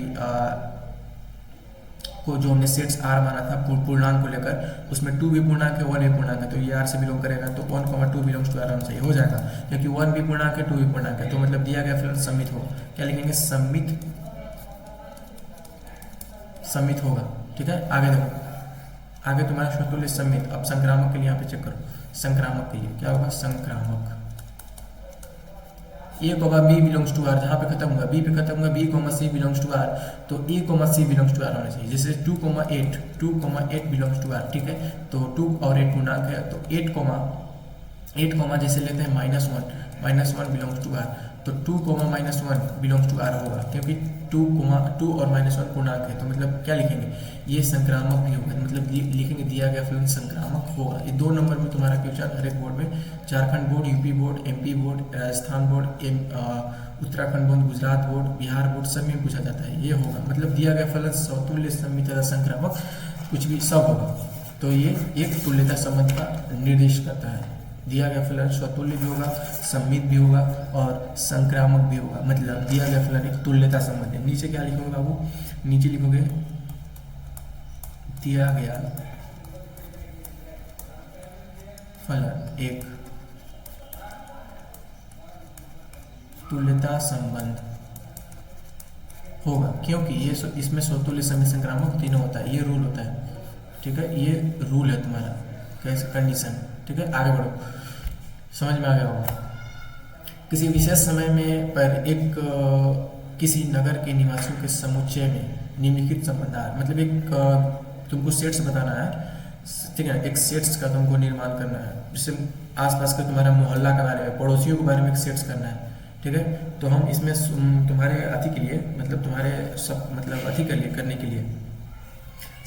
को जो हमने सेट्स आर माना था पूर्णांक को लेकर, उसमें 2 भी पूर्णांक है 1 भी पूर्णांक है, तो ये आर से बिलोंग करेगा, तो 1,2 बिलोंग्स टू आर होना चाहिए, हो जाएगा, क्योंकि 1 भी पूर्णांक है 2 भी पूर्णांक है, तो मतलब दिया गया फलन समित हो, क्या लिखेंगे समित होगा, ठीक है। आगे देखो, आगे तुम्हारा स्वतुल्य समित, अब संक्रामक के लिए यहाँ पे चेक करो, संक्रामक के लिए क्या होगा, संक्रामक A comma B belongs to R, जहाँ पे खत्म हुआ बी पे खत्म हुआ, B comma C belongs to R, तो A comma C belongs to are होना चाहिए। जैसे 2,8 बिलोंग्स टू आर, ठीक है, तो 2 और 8 पूर्णांक है, तो 8 कॉमा जैसे लेते हैं -1 बिलोंग्स टू आर, तो 2 -1 बिलोंग्स टू आर होगा, क्योंकि 2 और -1 पूर्णांक है, तो मतलब क्या लिखेंगे, ये संक्रामक भी होगा, मतलब लिखेंगे दिया गया फलन संक्रामक होगा। ये 2 नंबर में तुम्हारा क्वेश्चन हर एक बोर्ड में, Jharkhand board, UP board, MP board, Rajasthan board, Uttarakhand board, Gujarat board, Bihar board, सब में पूछा जाता है, ये होगा, मतलब दिया गया फलन स्वतुल्य समित तथा संक्रामक कुछ भी सब होगा, तो ये एक तुल्यता संबंध का निर्देश करता है। दिया गया फलन स्वतुल्य भी होगा, सम्मित भी होगा और संक्रामक भी होगा, मतलब दिया गया फलन एक तुल्यता संबंध है। नीचे क्या लिखोगे बाबू, नीचे लिखोगे दिया गया फलन एक तुल्यता संबंध होगा, क्योंकि ये इसमें स्वतुल्य समित संक्रामक तीनों होता है, ये रूल होता है, ठीक है, ये रूल है तुम्हारा, कैसे कंडीशन, ठीक है। आगे बढ़ो, समझ में आ गया होगा। किसी विशेष समय में पर एक किसी नगर के निवासियों के समुच्चय में निम्नलिखित संबंध आ, मतलब एक तुमको सेट्स बताना है, ठीक है, एक सेट्स का तुमको निर्माण करना है, जैसे आसपास का तुम्हारा मोहल्ला के बारे में, पड़ोसियों के बारे में एक सेट्स करना है, ठीक है, तो हम इसमें तुम्हारे अति के लिए, मतलब तुम्हारे सब मतलब अति के लिए करने के लिए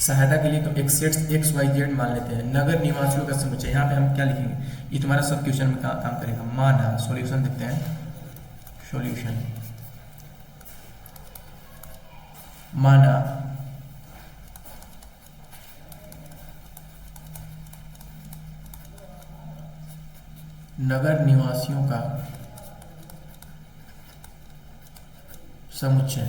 सहायता के लिए तो एक सेट्स एक्स वाई जेड मान लेते हैं, नगर निवासियों का समुच्चय। यहाँ पे हम क्या लिखेंगे, ये तुम्हारा सब क्वेश्चन में काम करेगा। माना, सॉल्यूशन देखते हैं, सॉल्यूशन, माना नगर निवासियों का समुच्चय,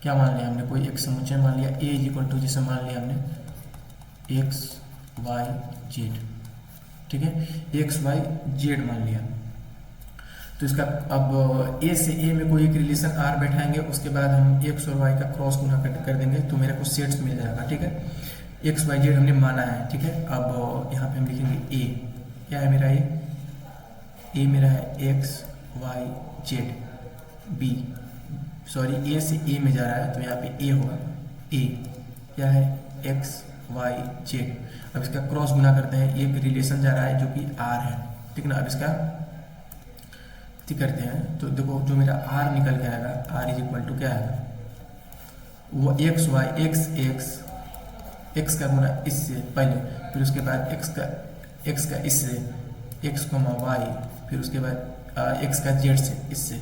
क्या मान लिया हमने, कोई एक समुच्चय मान लिया, ए इज इक्वल टू, जैसे मान लिया हमने एक्स वाई जेड, ठीक है, एक्स वाई जेड मान लिया, तो इसका अब ए से ए में कोई एक रिलेशन आर बैठाएंगे, उसके बाद हम एक्स और वाई का क्रॉस गुना कर देंगे, तो मेरे को सेट्स मिल जाएगा, ठीक है, एक्स वाई जेड हमने माना है, ठीक है। अब यहाँ पे हम लिखेंगे ए, क्या है मेरा ए मेरा है X Y Z, B sorry A से ए में जा रहा है, तो यहाँ पे ए होगा, ए क्या है एक्स वाई जेड। अब इसका क्रॉस गुना करते हैं, एक रिलेशन जा रहा है जो कि आर है, ठीक ना। अब इसका करते हैं, तो देखो जो मेरा आर निकल के आएगा, आर इज इक्वल टू क्या आएगा, वो एक्स वाई, एक्स का गुना इससे पहले, फिर उसके बाद एक्स का इससे, एक्स कॉमा वाई, फिर उसके बाद एक्स का जेड से, इससे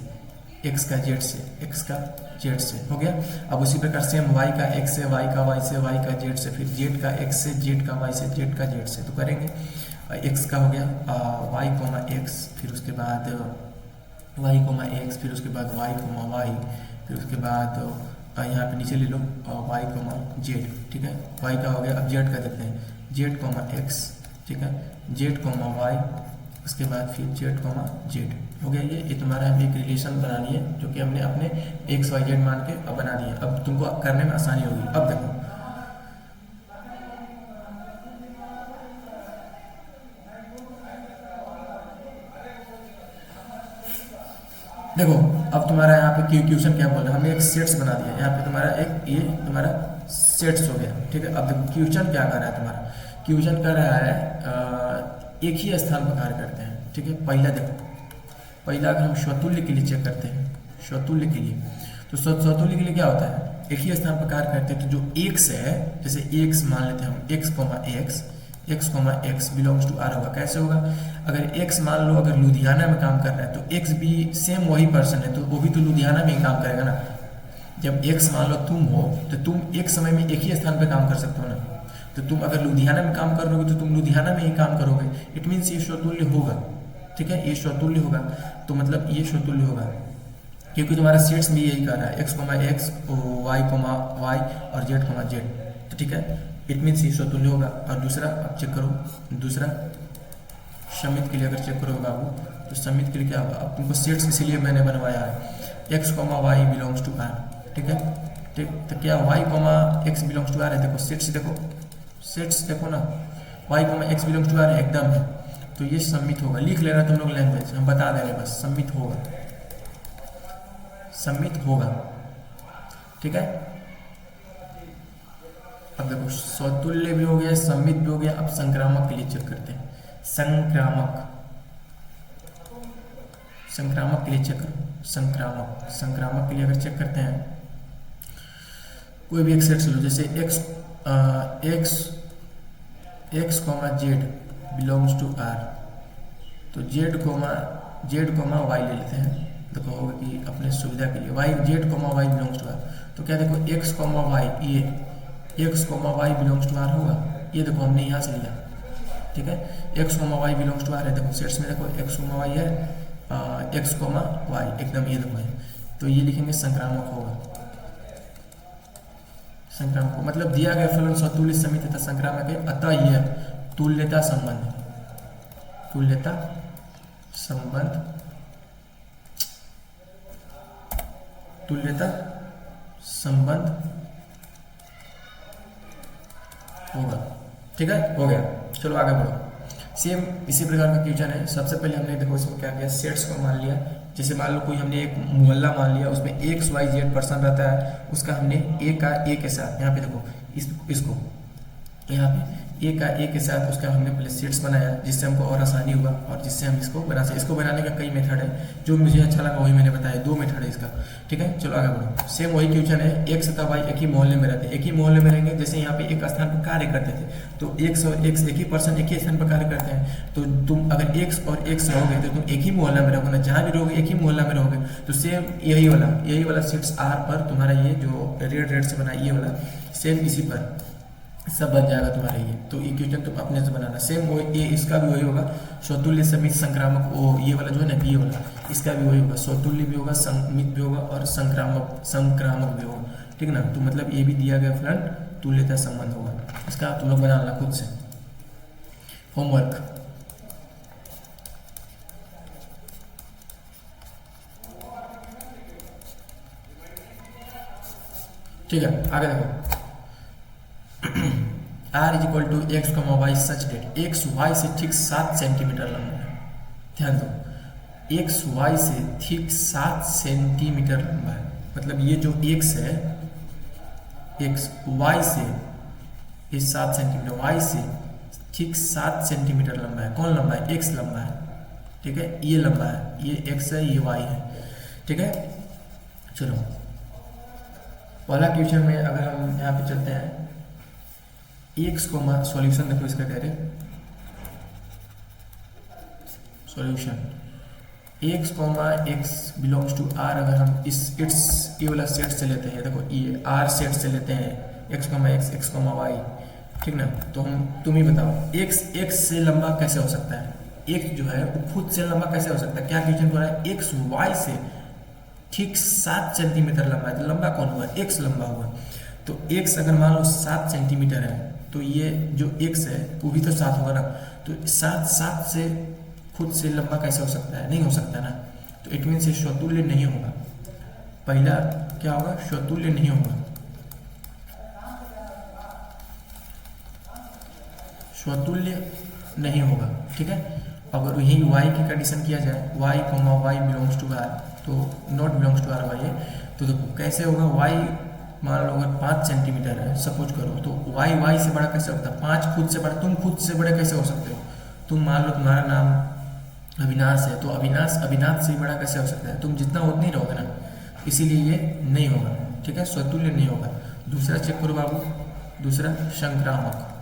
एक्स का जेड से, एक्स का जेड से, हो गया। अब उसी प्रकार सेम वाई का एक्स से, वाई का वाई से, वाई का जेड से, फिर जेड का एक्स से, जेड का वाई से, जेड का जेड से, तो करेंगे एक्स का हो गया वाई कॉमा एक्स, फिर उसके बाद वाई कोमा एक्स, फिर उसके बाद वाई कोमा वाई, फिर उसके बाद यहाँ पे नीचे ले लो वाई कोमा जेड, ठीक है। वाई का हो गया, अब जेड का देखते हैं, जेड कोमा एक्स, ठीक है, जेड कोमा वाई, उसके बाद फिर जेड कोमा जेड हो गया। ये तुम्हारा हमें एक रिलेशन बनानी है जो कि हमने अपने एक्स वाई जेड मान के अब बना दिए। अब तुमको करने में आसानी होगी। अब देखो देखो अब तुम्हारा यहाँ पे क्वेश्चन क्या बोल रहा है, हमने एक सेट्स बना दिया यहाँ पे, तुम्हारा एक ये तुम्हारा सेट्स हो गया, ठीक है। अब देखो क्वेश्चन क्या कर रहा है, तुम्हारा क्वेश्चन कर रहा है एक ही स्थान पर कार्य करते हैं, ठीक है। पहला देखो, पहला अगर हम स्वतुल्य के लिए चेक करते हैं, स्वतुल्य के लिए, तो स्वतुल्य के लिए क्या होता है, एक ही स्थान पर कार्य करते हैं। तो जो एक्स है, जैसे एक्स मान लेते हैं हम, x comma x, x comma x belongs to R होगा। कैसे होगा, अगर एक्स मान लो अगर लुधियाना में काम कर रहा है तो एक्स भी सेम वही पर्सन है, तो वो भी तो लुधियाना में ही काम करेगा ना। जब एक्स मान लो तुम हो तो तुम एक समय में एक ही स्थान पर काम कर सकते हो ना। तो तुम अगर लुधियाना में काम कर रहे हो तो तुम लुधियाना में ही काम करोगे। इट मीन्स ये स्वतुल्य होगा, ठीक है, ये स्वतुल्य होगा। तो मतलब ये स्वतुल्य होगा क्योंकि तुम्हारा सेट्स में यही कर रहा है, x comma x, y comma y और जेड कोमा जेड, तो ठीक है, इट मीन्स ये स्वतुल्य होगा। और दूसरा अब चेक करो, दूसरा समित के लिए अगर चेक करो बाबू, तो समित के लिए क्या होगा, अब तुमको सेट्स इसीलिए मैंने बनवाया है, x comma y belongs to R, ठीक है, ठीक। तो क्या y comma x belongs to R है, देखो सेट्स देखो, सेट्स देखो ना, y comma x belongs to R एकदम है, तो ये सम्मित होगा। लिख लेना तुम लोग लैंग्वेज, हम बता देंगे बस, सम्मित होगा, सम्मित होगा, ठीक है। अब देखो स्वतुल्य भी हो गया, सम्मित भी हो गया। अब संक्रामक के लिए चेक करते हैं, संक्रामक, संक्रामक के लिए चेक करो, संक्रामक, संक्रामक के लिए अगर चेक करते हैं, कोई भी एक सेट लो, जैसे x x comma z belongs to R, तो जेड कोमा वाई ले लेते हैं। देखो होगा कि अपने सुविधा के लिए y, z comma y belongs to R, तो क्या देखो एक्स कोमा वाई, ये x comma y belongs to R होगा। ये देखो हमने यहाँ से लिया, ठीक है, x comma y belongs to R है। देखो सेट्स में देखो एक्स कोमा वाई है, एक्स कोमा वाई एकदम ये देखो है, तो ये लिखेंगे संक्रामक होगा। संक्रामक मतलब दिया गया फलन स्वतुल्य समित तथा संक्रामक है, अतः यह तुल्यता संबंध, तुल्यता संबंध, तुल्यता संबंध होगा, ठीक है, हो गया। चलो आगे बढ़ो। सेम इसी प्रकार का क्वेश्चन है। सबसे पहले हमने देखो इसमें क्या किया, सेट्स को मान लिया। जैसे मान लो कोई हमने एक मोहल्ला मान लिया, उसमें एक्स वाई जेड पर्सन रहता है, उसका हमने ए का ए के साथ, यहाँ पे देखो इसको यहाँ पे ए का ए के साथ उसका हमने पहले सेट्स बनाया, जिससे हमको और आसानी हुआ और जिससे हम इसको बना सके। इसको बनाने का कई मेथड है, जो मुझे अच्छा लगा वही मैंने बताया, 2 मेथड है इसका, ठीक है। चलो आगे बढ़ो। सेम वही क्वेश्चन है, एक्स तथा वाई एक ही मोहल्ले में रहते हैं, एक ही मोहल्ले में रहेंगे। जैसे यहाँ पे एक स्थान पर कार्य करते थे, तो एक्स और एक्स एक ही पर्सन एक ही स्थान पर कार्य करते हैं, तो तुम अगर एक्स और एक्स रहोगे तो तुम एक ही मोहल्ला में रहोगे ना, जहाँ भी रहोगे एक ही मोहल्ला में रहोगे। तो सेम यही वाला सेट्स आर पर तुम्हारा ये जो रेड से बना ये वाला सेम इसी पर सब बन जाएगा तुम्हारा ये। तो ये क्वेश्चन तुम अपने से बनाना। सेम वो ये इसका भी वही होगा, स्वतुल्य समित संक्रामक, वो ये वाला जो है ना ये वाला, इसका भी वही होगा, स्वतुल्य भी होगा, समित भी होगा और संक्रामक भी होगा, ठीक ना। तो मतलब ये भी दिया गया फलन तुल्यता संबंध होगा। इसका तुम लोग बनाना खुद से, होमवर्क। ठीक है, आगे देखो। R is equal to x comma y such that x y से ठीक 7 सेंटीमीटर लंबा है। ध्यान दो, एक्स वाई से ठीक 7 सेंटीमीटर लंबा है। मतलब ये जो एक्स है, एक्स वाई से ये 7 सेंटीमीटर, वाई से ठीक 7 सेंटीमीटर लंबा है। कौन लंबा है? एक्स लंबा है, ठीक है, ये लंबा है, ये एक्स है, ये वाई है, ठीक है। चलो पहला क्वेश्चन में अगर हम यहाँ पे चलते हैं, एक्स कोमा सॉल्यूशन देखो इसका कह रहे solution x comma x belongs to R. अगर हम इट्स ये वाला सेट से लेते हैं, देखो ये आर सेट से लेते हैं, x comma x, x comma y, ठीक ना। तो तुम ही बताओ एक्स एक्स से लंबा कैसे हो सकता है? एक्स जो है वो खुद से लंबा कैसे हो सकता है? क्या क्वेश्चन हो रहा है? एक्स वाई से ठीक 7 सेंटीमीटर लंबा है, तो लंबा कौन हुआ? एक्स लंबा हुआ। तो एक्स अगर मान लो 7 सेंटीमीटर है, तो ये जो एक्स है वो भी तो 7 होगा ना। तो 7 से खुद से लंबा कैसे हो सकता है? नहीं हो सकता ना। तो इट मीन्स ये स्वतुल्य नहीं होगा। पहला क्या होगा? स्वतुल्य नहीं होगा, स्वतुल्य नहीं होगा। ठीक है। अगर यही y की कंडीशन किया जाए, y comma y belongs to r, तो not belongs to r y है, तो देखो कैसे होगा। y मान लो अगर 5 सेंटीमीटर है सपोज करो, तो y से बड़ा कैसे होता है? 5 खुद से बड़ा, तुम खुद से बड़े कैसे हो सकते हो? तुम मान लो तुम्हारा नाम अविनाश है, तो अविनाश से बड़ा कैसे हो सकता है? तुम जितना उतना ही रहोगे ना, इसीलिए ये नहीं होगा। ठीक है, स्वतुल्य नहीं होगा। दूसरा चेक करो बाबू, दूसरा संक्रामक।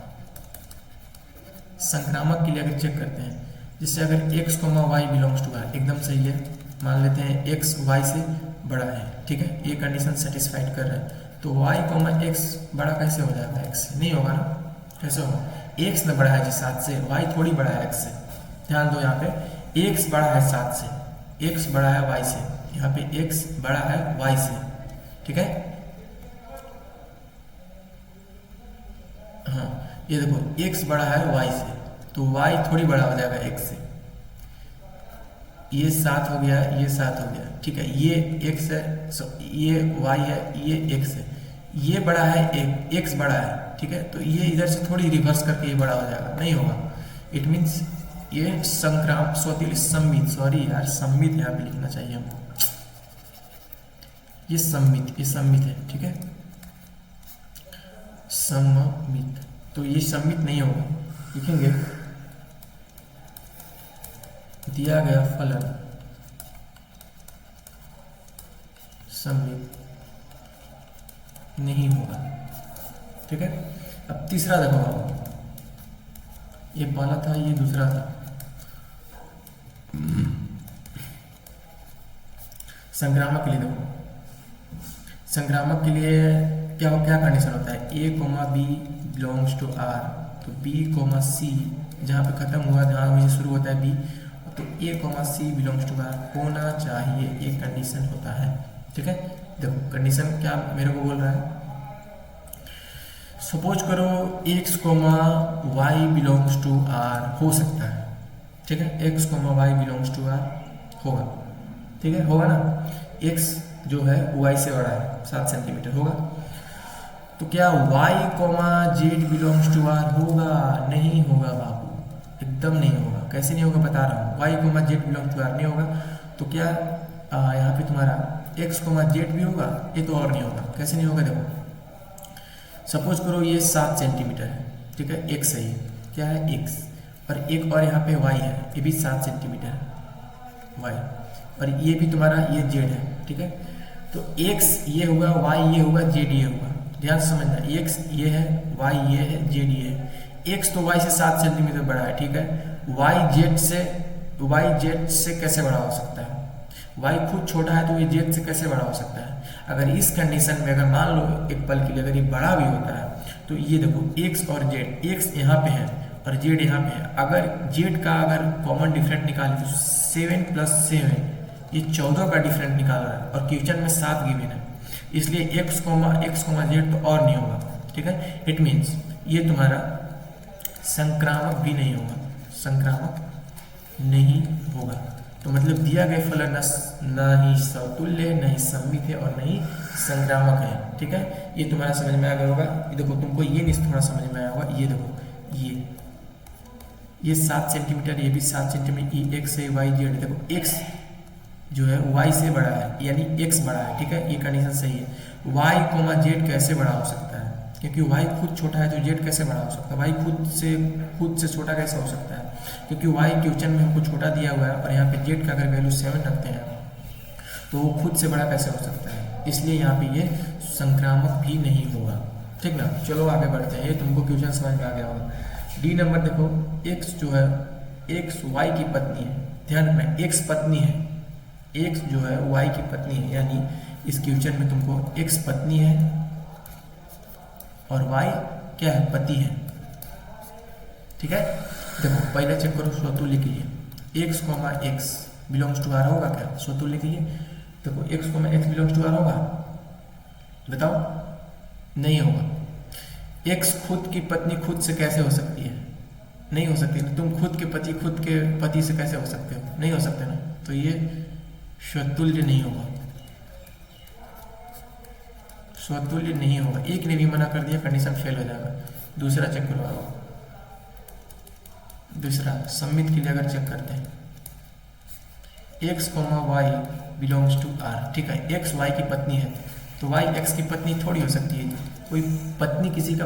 संक्रामक के लिए अगर चेक करते हैं, जिससे अगर x comma y belongs to r, एकदम सही है, मान लेते हैं x y से बड़ा है। ठीक है, ये कंडीशन सेटिस्फाइड कर रहा है, तो y कोमा x बड़ा कैसे हो जाएगा? x नहीं होगा ना। कैसे होगा? x न बड़ा है जी 7 से, y थोड़ी बड़ा है x से। ध्यान दो, यहाँ पे x बड़ा है 7 से, x बड़ा है y से, यहाँ पे x बड़ा है y से। ठीक है, हाँ ये देखो x बड़ा है y से, तो y थोड़ी बड़ा हो जाएगा x से। ये 7 हो गया, ये 7 हो गया। ठीक है, ये x है, ये y है, ये x है, ये बड़ा है, x बड़ा है। ठीक है, तो ये इधर से थोड़ी रिवर्स करके ये बड़ा हो जाएगा, नहीं होगा। इट मीन्स ये संक्राम स्वतुल्य सम्मित, सॉरी यार सम्मित यहाँ पे लिखना चाहिए हमको, ये सम्मित, ये सम्मित है। ठीक है, सम्मित, तो ये सम्मित नहीं होगा। लिखेंगे दिया गया फलन सम्मित नहीं होगा। ठीक है, अब तीसरा देखो आप, ये पहला था, ये दूसरा था। संक्रामक के लिए देखो, संक्रामक के लिए क्या कंडीशन होता है? a comma b belongs to r, तो b कोमा c जहाँ पे खत्म हुआ, जहाँ मुझे शुरू होता है b, तो a comma c belongs to r होना चाहिए, एक कंडीशन होता है। ठीक है, देखो कंडीशन क्या मेरे को बोल रहा है। सपोज करो x comma y belongs to r हो सकता है। ठीक है, x comma y belongs to r होगा। ठीक है, होगा ना। x जो है y से बड़ा है, 7 सेंटीमीटर होगा। तो क्या y comma z belongs to r होगा? नहीं होगा बाबू, एकदम नहीं होगा। कैसे नहीं होगा बता रहा हूँ, y comma z belongs to r नहीं होगा। तो क्या यहाँ पे तुम्हारा x कोमा जेड भी होगा? ये तो और नहीं होगा। कैसे नहीं होगा? देखो सपोज करो ये 7 सेंटीमीटर है। ठीक है, x सही है, क्या है x, और एक और यहाँ पे y है, ये भी 7 सेंटीमीटर है y, और ये भी तुम्हारा ये z है। ठीक है, तो x ये होगा, y ये होगा, z ये होगा। ध्यान से समझना, x ये है, y ये है, z ये है। x तो y से 7 सेंटीमीटर बड़ा है। ठीक है, y z से कैसे बड़ा हो सकता है? y खुद छोटा है, तो ये z से कैसे बड़ा हो सकता है? अगर इस कंडीशन में अगर मान लो एक पल के लिए अगर ये बड़ा भी होता है, तो ये देखो x और z, x यहाँ पे है और z यहाँ पे है। अगर z का अगर कॉमन डिफरेंट निकाले तो 7 + 7 ये 14 का डिफरेंट निकाल रहा है, और क्वेश्चन में 7 गिवन है, इसलिए x, z तो और नहीं होगा। ठीक है, इट मीन्स ये तुम्हारा संक्रामक भी नहीं होगा, संक्रामक नहीं होगा। तो मतलब दिया गया फलन न ही समतुल्य, न ही सम्मित है, और न ही संक्रामक है। ठीक है, ये तुम्हारा समझ में आ गया होगा। ये देखो तुमको ये नहीं थोड़ा समझ में आया होगा। ये देखो ये 7 सेंटीमीटर, ये भी 7 सेंटीमीटर, ये x है, y z। देखो x जो है y से बड़ा है, यानी x बड़ा है। ठीक है, ये कंडीशन सही है। y कोमा z कैसे बड़ा हो सकता है? क्योंकि y खुद छोटा है, तो z कैसे बड़ा हो सकता है? y खुद से छोटा कैसे हो सकता है? क्योंकि y क्वेश्चन में हमको छोटा दिया हुआ है, और यहाँ पे z का अगर वैल्यू 7 रखते हैं तो वो खुद से बड़ा कैसे हो सकता है? इसलिए यहाँ पे ये संक्रामक भी नहीं होगा। ठीक ना, चलो आगे बढ़ते हैं। ये तुमको क्वेश्चन समझ में आ गया होगा। डी नंबर देखो, x जो है x y की पत्नी है। ध्यान रखना, x पत्नी है, x जो है y की पत्नी है, यानी इस क्वेश्चन में तुमको x पत्नी है और y क्या है? पति है। ठीक है, देखो पहले चेक करो स्वतुल्य के लिए। X comma x belongs to R होगा क्या स्वतुल्य के लिए? देखो x comma x belongs to R होगा, बताओ नहीं होगा। एक्स खुद की पत्नी खुद से कैसे हो सकती है? नहीं हो सकती। तुम खुद के पति से कैसे हो सकते हो? नहीं हो सकते ना। तो ये स्वतुल्य नहीं होगा, स्वतुल्य नहीं होगा। एक ने भी मना कर दिया, कंडीशन फेल हो जाएगा। दूसरा चेक करो, दूसरा सम्मित के लिए अगर चेक करते हैं x comma y belongs to R, ठीक है। एक्स वाई की पत्नी है तो वाई एक्स की पत्नी थोड़ी हो सकती है। कोई पत्नी किसी का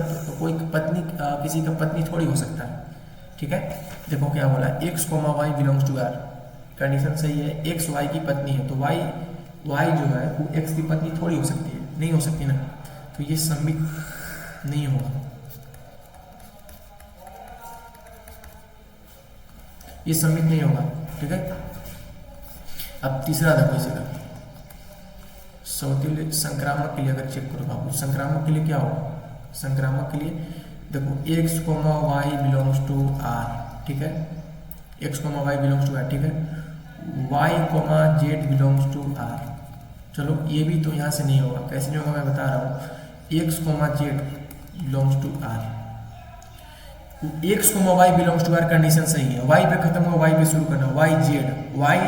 पत्नी थोड़ी हो सकता है, ठीक है। देखो क्या बोला, x comma y belongs to R, condition सही है। एक्स वाई की पत्नी है तो वाई जो है वो एक्स की पत्नी थोड़ी हो सकती है, नहीं हो सकती ना। तो ये सम्मित नहीं होगा, ये सम्मित नहीं होगा, ठीक है। अब तीसरा देखो इसी का स्वतुल्य संक्रामक के लिए अगर चेक करो बाबू, संक्रामक के लिए क्या होगा? संक्रामक के लिए देखो x comma y belongs to R, ठीक है। X comma y belongs to R, ठीक है। Y comma z belongs to R, चलो ये भी तो यहाँ से नहीं होगा। कैसे नहीं होगा मैं बता रहा हूँ। X comma z belongs to R, x comma y belongs to R condition सही है। वाई पे खत्म हुआ, वाई पे शुरू करना। वाई जेड, वाई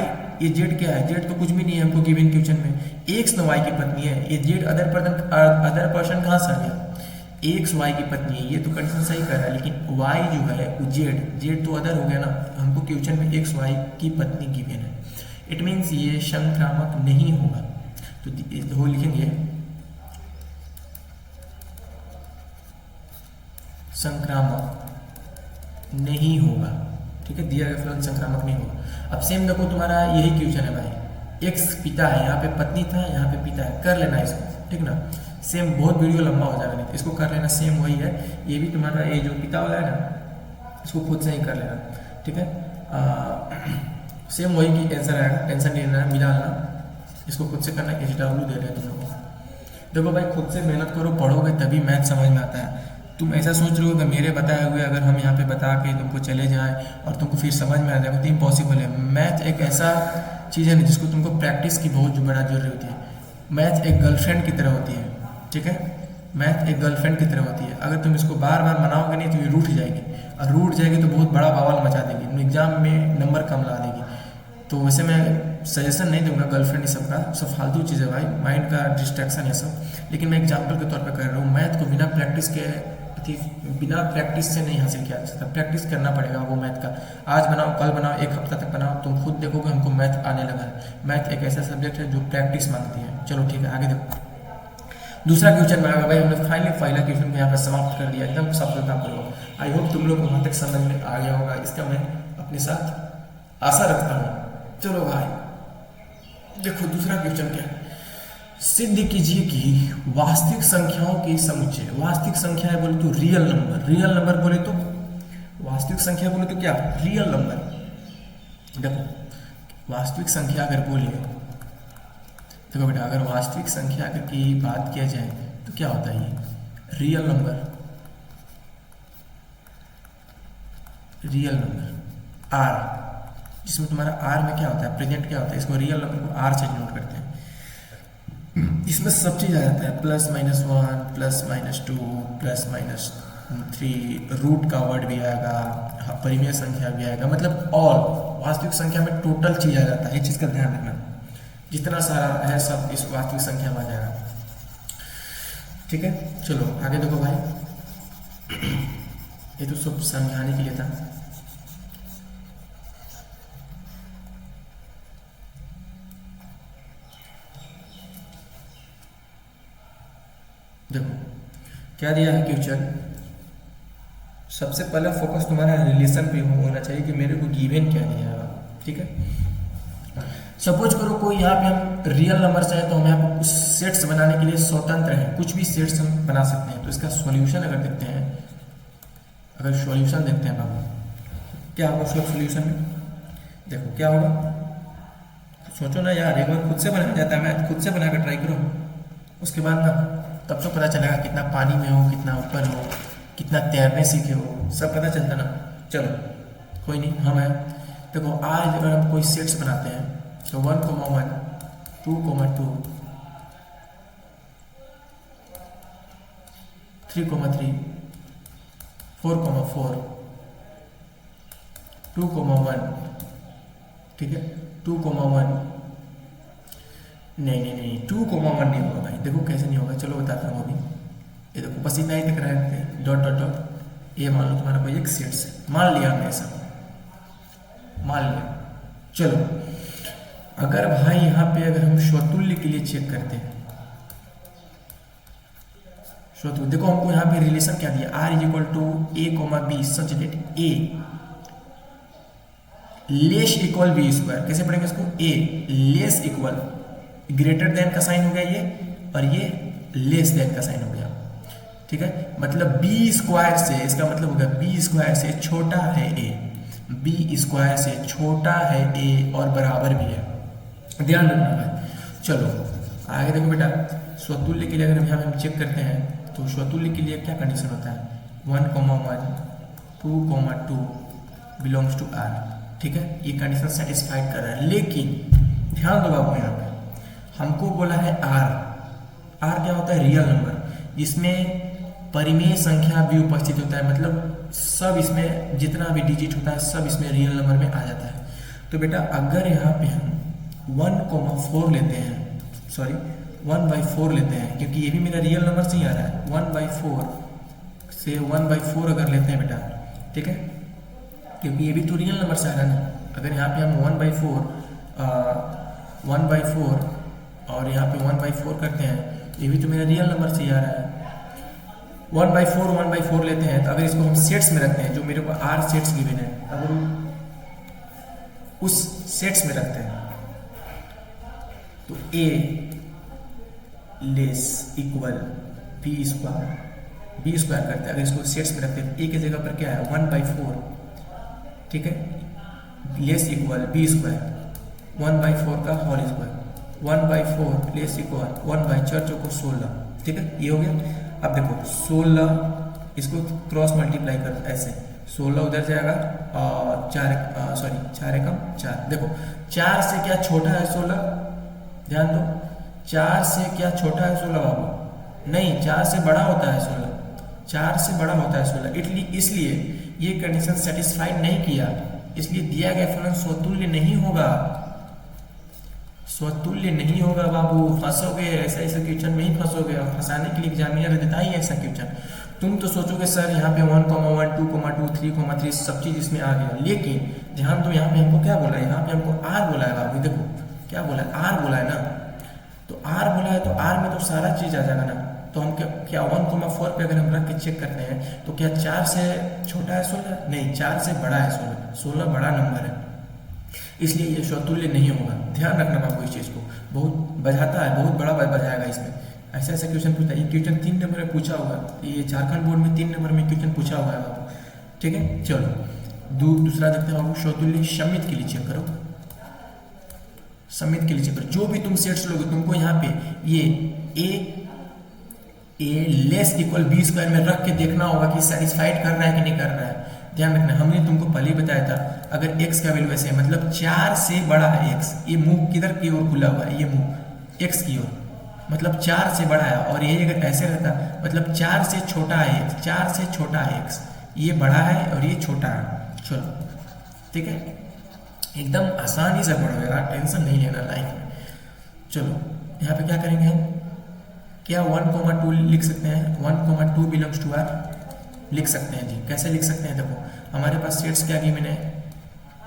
ये जेड क्या है? जेड तो कुछ भी नहीं है हमको गिवन क्वेश्चन में। एक्स न वाई की पत्नी है, ये जेड अदर पर्सन कहाँ से आ गया? एक्स वाई की पत्नी है, ये तो कंडीशन सही कर रहा है। लेकिन वाई जो है वो जेड तो अदर हो गया ना। हमको क्वेश्चन में एक्स वाई की पत्नी गिवन है, इट मीन्स ये संक्रामक नहीं होगा। तो लिखेंगे संक्रामक नहीं होगा, ठीक है। दिया गया फलन संक्रामक नहीं होगा। अब सेम देखो तुम्हारा यही क्वेश्चन है भाई, एक्स पिता है, यहाँ पे पत्नी था, यहाँ पे पिता है। कर लेना इसको, ठीक ना। सेम बहुत वीडियो लंबा हो जाएगा नहीं तो इसको कर लेना, सेम वही है। ये भी तुम्हारा ये जो पिता वाला है ना, इसको खुद से ही कर लेना, ठीक है। सेम वही की आंसर आएगा, टेंशन नहीं लेना, मिला लेना। इसको खुद से करना, HW दे रहे हैं तुम लोग को। देखो भाई खुद से मेहनत करो, पढ़ोगे तभी मैथ समझ में आता है। तुम ऐसा सोच रहे हो कि मेरे बताए हुए अगर हम यहाँ पे बता के तुमको चले जाएं और तुमको फिर समझ में आ जाएगा, तो इम्पॉसिबल है। मैथ एक ऐसा चीज़ है ना जिसको तुमको प्रैक्टिस की बहुत बड़ा जरूरी होती है। मैथ एक गर्लफ्रेंड की तरह होती है, ठीक है। मैथ एक गर्लफ्रेंड की तरह होती है। अगर तुम इसको बार बार मनाओगे नहीं तो ये रूठ जाएगी, और रूठ जाएगी तो बहुत बड़ा बवाल मचा देगी, एग्जाम में नंबर कम ला देगी। तो वैसे मैं सजेशन नहीं दूंगा गर्लफ्रेंड इस सब का, सब फालतू चीज़ है भाई, माइंड का डिस्ट्रैक्शन है सब। लेकिन मैं एग्जाम्पल के तौर पे कर रहा हूँ। मैथ को बिना प्रैक्टिस से नहीं हासिल किया जा सकता, प्रैक्टिस करना पड़ेगा वो मैथ का। आज बनाओ, कल बनाओ, एक हफ्ता तक बनाओ, तुम खुद देखोगे हमको मैथ आने लगा है। मैथ एक ऐसा सब्जेक्ट है जो प्रैक्टिस मांगती है। चलो ठीक है, आगे देखो। दूसरा क्वेश्चन में आएगा भाई, हमने फाइनली पहला क्वेश्चन को यहाँ पर समाप्त कर दिया एकदम सफलतापूर्वक। आई होप तुम लोग को वहाँ तक समझ में आ गया होगा, इसका मैं अपने साथ आशा रखता हूँ। चलो भाई देखो दूसरा क्वेश्चन क्या है। सिद्ध कीजिए कि वास्तविक संख्याओं के समुच्चय, वास्तविक संख्या बोले तो रियल नंबर, रियल नंबर बोले तो वास्तविक संख्या बोले तो क्या? Real number. देखो वास्तविक संख्या अगर बोले, देखो बेटा अगर वास्तविक संख्या की बात किया जाए तो क्या होता है? ये real number, real number R, जिसमें तुम्हारा आर में क्या होता है? प्रेजेंट क्या होता है? इसको रियल नंबर को आर से डिनोट करते हैं। इसमें सब चीज आ जाता है, plus minus 1, plus minus 2, plus minus 3, root का वर्ड भी आएगा, परिमेय संख्या भी आएगा, मतलब ऑल वास्तविक संख्या में टोटल चीज आ जाता है। ये चीज का ध्यान रखना, जितना सारा है सब इस वास्तविक संख्या में आ जाएगा, ठीक है। चलो आगे देखो भाई, ये तो सब समझाने के लिए था। देखो क्या दिया है क्वेश्चन। सबसे पहले फोकस तुम्हारा रिलेशन पे होना चाहिए कि मेरे को गिवन क्या दिया है, ठीक है। सपोज करो कोई यहाँ पे हम रियल नंबर चाहे तो हम यहाँ पे कुछ सेट्स बनाने के लिए स्वतंत्र हैं, कुछ भी सेट्स हम बना सकते हैं। तो इसका सॉल्यूशन अगर देखते हैं, अगर सॉल्यूशन देखते हैं बाबू क्या होगा उसका सॉल्यूशन में, देखो क्या होगा। सोचो ना यार, एक बार खुद से बनाया जाता है, मैं खुद से बनाकर ट्राई करो, उसके बाद ना तब तो पता चलेगा कितना पानी में हो, कितना ऊपर हो, कितना तैरने सीखे हो, सब पता चलता ना। चलो कोई नहीं, हम हैं देखो आज अगर हम कोई सेट्स बनाते हैं तो 1,1 2,2 3,3 4,4 2,1, ठीक है 2,1 नहीं 2,1 नहीं होगा भाई, देखो कैसे नहीं होगा, चलो बताता हूँ अभी। ये देखो बस इतना ही दिख रहा है, डॉट डॉट डॉट, ये मान लो तुम्हारा कोई एक सेट्स है, मान लिया हमने ऐसा, मान लिया। चलो अगर भाई यहाँ पे अगर हम स्वतुल्य के लिए चेक करते हैं, स्वतुल्य देखो हमको यहाँ पे रिलेशन क्या दिया, R is equal to A, B such that A less equal B square. कैसे पढ़ेंगे इसको, A less equal, greater than का साइन हो गया ये, और ये लेस देन का साइन हो गया, ठीक है। मतलब बी स्क्वायर से, इसका मतलब हो गया बी स्क्वायर से छोटा है ए, बी स्क्वायर से छोटा है ए और बराबर भी है, ध्यान रखना भाई। चलो आगे देखो बेटा, स्वतुल्य के लिए अगर यहाँ हम चेक करते हैं तो स्वतुल्य के लिए क्या कंडीशन होता है, 1,1 2,2 बिलोंग्स टू R, ठीक है। ये कंडीशन सेटिस्फाइड कर रहा है, लेकिन ध्यान दो बाबू, यहाँ पे हमको बोला है R क्या होता है, रियल नंबर, जिसमें परिमेय संख्या भी उपस्थित होता है, मतलब सब इसमें जितना भी डिजिट होता है सब इसमें रियल नंबर में आ जाता है। तो बेटा अगर यहाँ पे हम 1,4 लेते हैं, सॉरी 1/4 लेते हैं, क्योंकि ये भी मेरा रियल नंबर से ही आ रहा है, 1/4 से 1/4 अगर लेते हैं बेटा, ठीक है, क्योंकि ये भी तो रियल नंबर से आ रहा है ना। अगर यहाँ पे हम 1/4 और यहाँ पे 1/4 करते हैं, ये भी तो मेरा रियल नंबर से ही आ रहा है। 1/4 लेते हैं, तो अगर इसको हम सेट्स में रखते हैं, जो मेरे को R सेट्स गिवन है, अगर उस सेट्स में रखते हैं तो A less equal B square करते हैं। अगर इसको सेट्स में रखते हैं तो A की जगह पर क्या है 1/4, ठीक है, लेस इक्वल बी स्क्वायर 1/4 का होल स्क्वायर, 1/4 लेस इक्वल 1/4 को 16, ठीक है, ये हो गया। अब देखो 16 इसको क्रॉस मल्टीप्लाई कर ऐसे, 16 उधर जाएगा और 4 एकम 4। देखो 4 से क्या छोटा है 16, ध्यान दो, 4 से क्या छोटा है 16 बाबू, नहीं 4 से बड़ा होता है 16, 4 से बड़ा होता है 16, इसलिए ये कंडीशन सेटिस्फाइड नहीं किया, इसलिए दिया गया फलन स्वतुल्य नहीं होगा, स्वतुल्य नहीं होगा बाबू, फंसोगे, ऐसा क्वेश्चन में ही फंसोगे, और फंसाने के लिए एग्जामिनर देता ही ऐसा क्वेश्चन। तुम तो सोचोगे सर यहाँ पे 1,1 2,2 3,3 सब चीज इसमें आ गया, लेकिन ध्यान दो यहाँ पे हमको क्या बोला है, यहाँ पे हमको R बोला है बाबू, देखो क्या बोला है, R बोला है ना, तो R बोला है तो R में तो सारा चीज आ जाएगा ना। तो हम क्या 1,4 पे अगर हम रख के चेक करते हैं तो क्या 4 से छोटा है 16, नहीं 4 से बड़ा है 16 बड़ा नंबर है, इसलिए ये स्वतुल्य नहीं होगा। ध्यान रखना बाबू इस चीज को, बहुत बजाता है, बहुत बड़ा बजाएगा इसमें, ऐसा क्वेश्चन पूछता है। ये क्वेश्चन 3 नंबर में पूछा हुआ है, ये झारखंड बोर्ड में 3 नंबर में क्वेश्चन पूछा हुआ है बाबू, ठीक है। चलो दूसरा देखते हैं बाबू, स्वतुल्य समित के लिए चेक करो, समित के लिए चेक करो, जो भी तुम सेट्स लोगे तुमको यहाँ पे ये ए लेस इक्वल बी स्क्वायर में रख के देखना होगा कि सेटिस्फाइड कर रहा है कि नहीं कर रहा है। ध्यान रखना, हमने तुमको पहले ही बताया था, अगर x का वैल्यू ऐसे है मतलब 4 से बड़ा है x, ये मुंह किधर की ओर खुला हुआ है, ये मुंह x की ओर, मतलब 4 से बड़ा है, और ये अगर ऐसे रहता मतलब 4 से छोटा है x, 4 से छोटा है x, ये बड़ा है और ये छोटा है। चलो ठीक है, एकदम आसानी से पढ़ो यार, टेंशन नहीं लेना लाइफ में। चलो यहाँ पे क्या करेंगे हम, क्या 1,2 लिख सकते हैं, 1,2 बिलोंग्स टू R लिख सकते हैं जी। कैसे लिख सकते हैं, देखो हमारे पास सेट्स क्या गिवन है,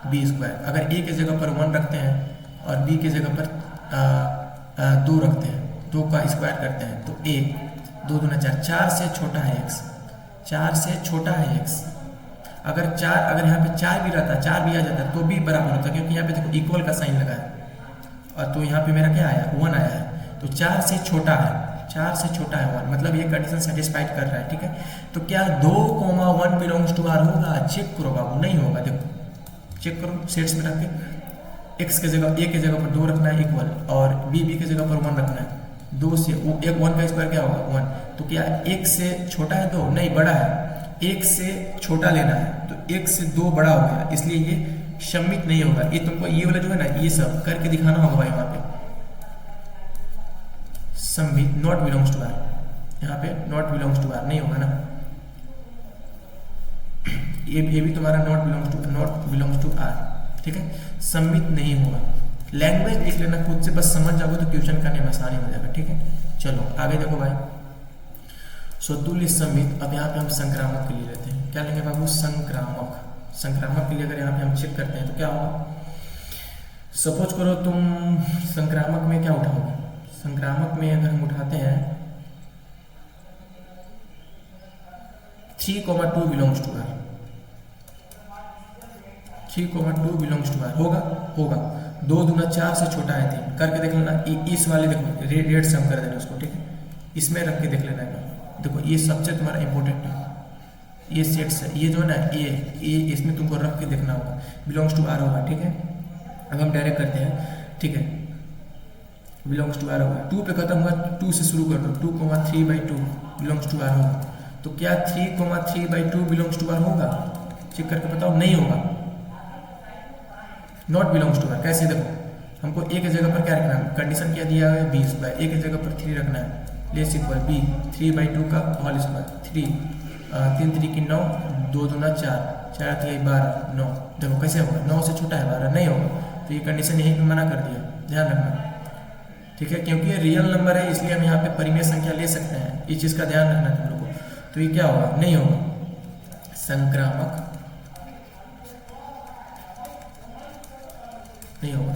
बी स्क्वायर, अगर a की जगह पर 1 रखते हैं और b की जगह पर 2 रखते हैं, 2 का स्क्वायर करते हैं तो a 2 दूना 4, 4 से छोटा है x, 4 से छोटा है x। अगर यहाँ पे 4 भी रहता, 4 भी आ जाता तो भी बराबर होता, क्योंकि यहाँ पे देखो इक्वल का साइन लगा है, और तो यहाँ पे मेरा क्या आया 1 आया है, तो 4 से छोटा है, 4 से छोटा है 1, मतलब ये कंडीशन सेटिस्फाइड कर रहा है। ठीक है, तो क्या 2,1 बिलोंग्स टू R होगा, चेक करो बाबू, नहीं होगा, देखो चेक करो सेट्स में रख के, x की जगह a की जगह पर 2 रखना है इक्वल, और b की जगह पर 1 रखना है, 2 से 1 का स्क्वायर क्या होगा 1, तो क्या 1 से छोटा है 2, नहीं बड़ा है, 1 से छोटा लेना है, तो 1 से 2 बड़ा हो गया, इसलिए ये सम्मित नहीं होगा। ये तुमको ये वाला जो है ना, ये सब करके दिखाना होगा भाई वहां पे। सम्मित नॉट बिलोंग्स टू आर, यहाँ पे नॉट बिलोंग्स टू आर नहीं होगा ना, ये भी तुम्हारा नॉट बिलोंग्स टू आर, ठीक है, सम्मित नहीं होगा। लैंग्वेज लिख लेना खुद से, बस समझ जाओगे तो क्वेश्चन करने में आसानी हो जाएगा, ठीक है। चलो आगे देखो भाई, स्वतुल्य सम्मित। अब यहाँ पे हम संक्रामक के लिए लेते हैं, क्या लेंगे बाबू, संक्रामक। संक्रामक के लिए अगर यहाँ पे हम चेक करते हैं तो क्या होगा, सपोज करो तुम संक्रामक में क्या उठाओगे, संक्रामक में अगर हम उठाते हैं 3,2 belongs to R, 3,2 belongs to R होगा 2 दूना 4 से छोटा है 3, करके देख लेना। इस वाले देखो रेड सम कर देना उसको, ठीक है, इसमें रख के देख लेना। देखो ये सबसे तुम्हारा इंपॉर्टेंट है, ये सेट्स है, ये जो है ना ये इसमें तुमको रख के देखना होगा, बिलोंग्स टू आर होगा, ठीक है। अब हम डायरेक्ट करते हैं, ठीक है, बिलोंग्स टू आर होगा, 2 पे खत्म हुआ, 2 से शुरू कर दो, 2,3/2 बिलोंग्स टू आर होगा। तो क्या 3,3/2 बिलोंग्स टू आर होगा, चेक करके बताओ, नहीं होगा, नॉट बिलोंग्स टू आर। कैसे, देखो हमको एक जगह पर क्या रखना है, कंडीशन क्या दिया है 20 बाय, एक जगह पर 3 रखना है, लेस इक्वल बी 3/2 का होल स्क्वायर, 3 3 3 की 9, 2 दूना 4, 4 3 12, 9। देखो कैसे होगा, 9 से छोटा है 12, नहीं होगा। तो ये कंडीशन यहीं पे मना कर दिया, ध्यान रखना, ठीक है, क्योंकि ये रियल नंबर है इसलिए हम यहाँ पे परिमेय संख्या ले सकते हैं, इस चीज़ का ध्यान रखना तुम लोग को। तो ये क्या होगा, नहीं होगा, संक्रामक नहीं होगा।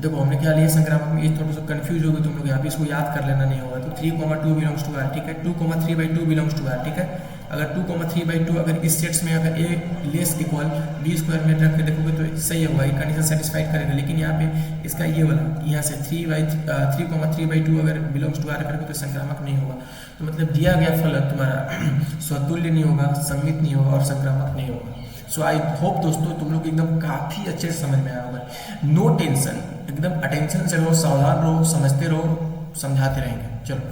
देखो हमने क्या लिया संक्रामक में, ये थोड़ा सा कंफ्यूज होगी तुम लोग, यहाँ पे इसको याद कर लेना नहीं होगा। तो 3,2 बिलोंग्स टू आर, ठीक है, 2,3/2 बिलोंग्स टू आर, ठीक है। अगर 2,3/2 अगर इस सेट्स में अगर ए लेस इक्वल बी स्क्वायर में रख के देखोगे तो सही होगा, ये कंडीशन सेटिस्फाइड करेगा। लेकिन यहाँ पे इसका ये वाला यहाँ से 3,3/2 अगर बिलोंग्स टू आर करके तो संक्रामक नहीं होगा। तो मतलब दिया गया फल तुम्हारा स्वतुल्य नहीं होगा, सम्मित नहीं होगा और संक्रामक नहीं होगा। सो आई होप दोस्तों तुम लोग एकदम काफ़ी अच्छे से समझ में आया होगा। नो टेंशन, एकदम अटेंशन से रहो, सावधान रहो, समझते रहो, समझाते रहेंगे। चलो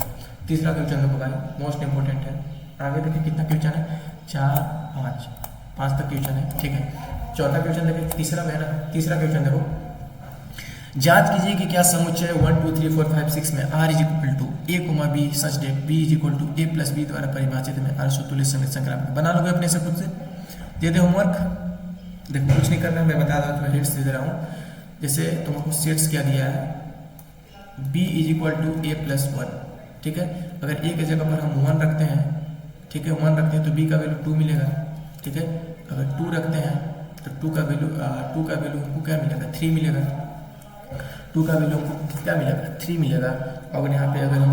तीसरा क्वेश्चन देखो भाई, मोस्ट इंपॉर्टेंट है। आगे देखिए कितना क्वेश्चन है, 4 5 तक क्वेश्चन है, ठीक है। चौथा क्वेश्चन देखिए, तीसरा है ना, तीसरा क्वेश्चन देखो, जांच कीजिए कि क्या समुच्चय 1 2 3 4 5 6 में r equal to a, b such that b equal to a + b द्वारा परिभाषित में r स्वतुल्य सम्मित संक्रामक। बना लोगे अपने से खुद से, दे दे होमवर्क। देखो कुछ नहीं करना, मैं बता रहा हूँ, हिंट्स दे दे रहा हूँ। जैसे तुमको सेट्स क्या दिया है, b इक्वल टू a + 1, ठीक है। अगर a की जगह पर हम 1 रखते हैं, ठीक है, 1 रखते हैं तो b का वैल्यू 2 मिलेगा, ठीक है। अगर 2 रखते हैं तो 2 का वैल्यू हमको क्या मिलेगा, 3 मिलेगा। 2 का वैल्यू हमको क्या मिलेगा, 3 मिलेगा। अगर यहाँ पे अगर हम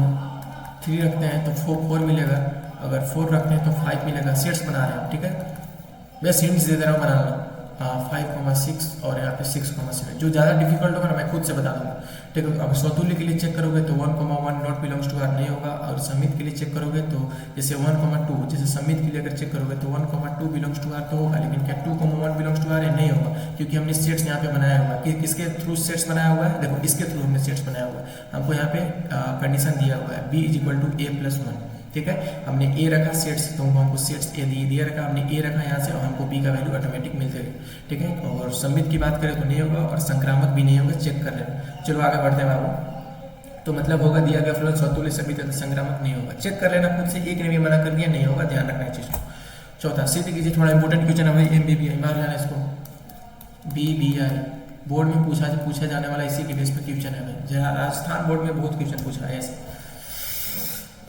3 रखते हैं तो 4 मिलेगा, अगर 4 रखते हैं तो 5 मिलेगा। सेट्स बना रहे हैं, ठीक है, मैं हिंट्स दे दे रहा हूँ, बना लो 5,6 और यहाँ पे 6,7। जो ज़्यादा डिफिकल्ट होगा ना मैं खुद से बता दूंगा, ठीक है। अब स्वतुल्य के लिए चेक करोगे तो 1,1 नॉट बिलोंग्स टू आर नहीं होगा, और सम्मित के लिए चेक करोगे तो जैसे 1,2, जैसे सम्मित के लिए अगर चेक करोगे तो 1,2 बिलोंग्स टू आर तो होगा, लेकिन क्या 2,1 बिलोंग्स टू आर है, नहीं होगा, क्योंकि हमने सेट्स यहाँ पे बनाया हुआ है। किसके थ्रू सेट्स बनाया हुआ है, देखो इसके थ्रू हमने सेट्स बनाया हुआ है। हमको यहाँ पे कंडीशन दिया हुआ है b इक्वल टू a + 1, ठीक है। हमने ए रखा सेट्स, तो हमको सेट्स ए दिया रखा, हमने ए रखा यहाँ से, और हमको बी का वैल्यू ऑटोमेटिक मिलते रहे, ठीक है। और सम्मित की बात करें तो नहीं होगा, और संक्रामक भी नहीं होगा, चेक कर लेना। चलो आगे बढ़ते हैं बाबू। तो मतलब होगा दिया गया फलन स्वतुल्य सम्मित है तो संक्रामक नहीं होगा, चेक कर लेना खुद से, एक ने भी मना कर दिया नहीं होगा, ध्यान रखना है चीज़ को। चौथा सिद्ध कीजिए, थोड़ा इंपॉर्टेंट क्वेश्चन है भाई, MBBI मार लेना इसको, BBI बोर्ड में पूछा जाने वाला इसी के बेस पर क्वेश्चन है भाई। जहाँ राजस्थान बोर्ड में बहुत क्वेश्चन पूछा है ऐसे।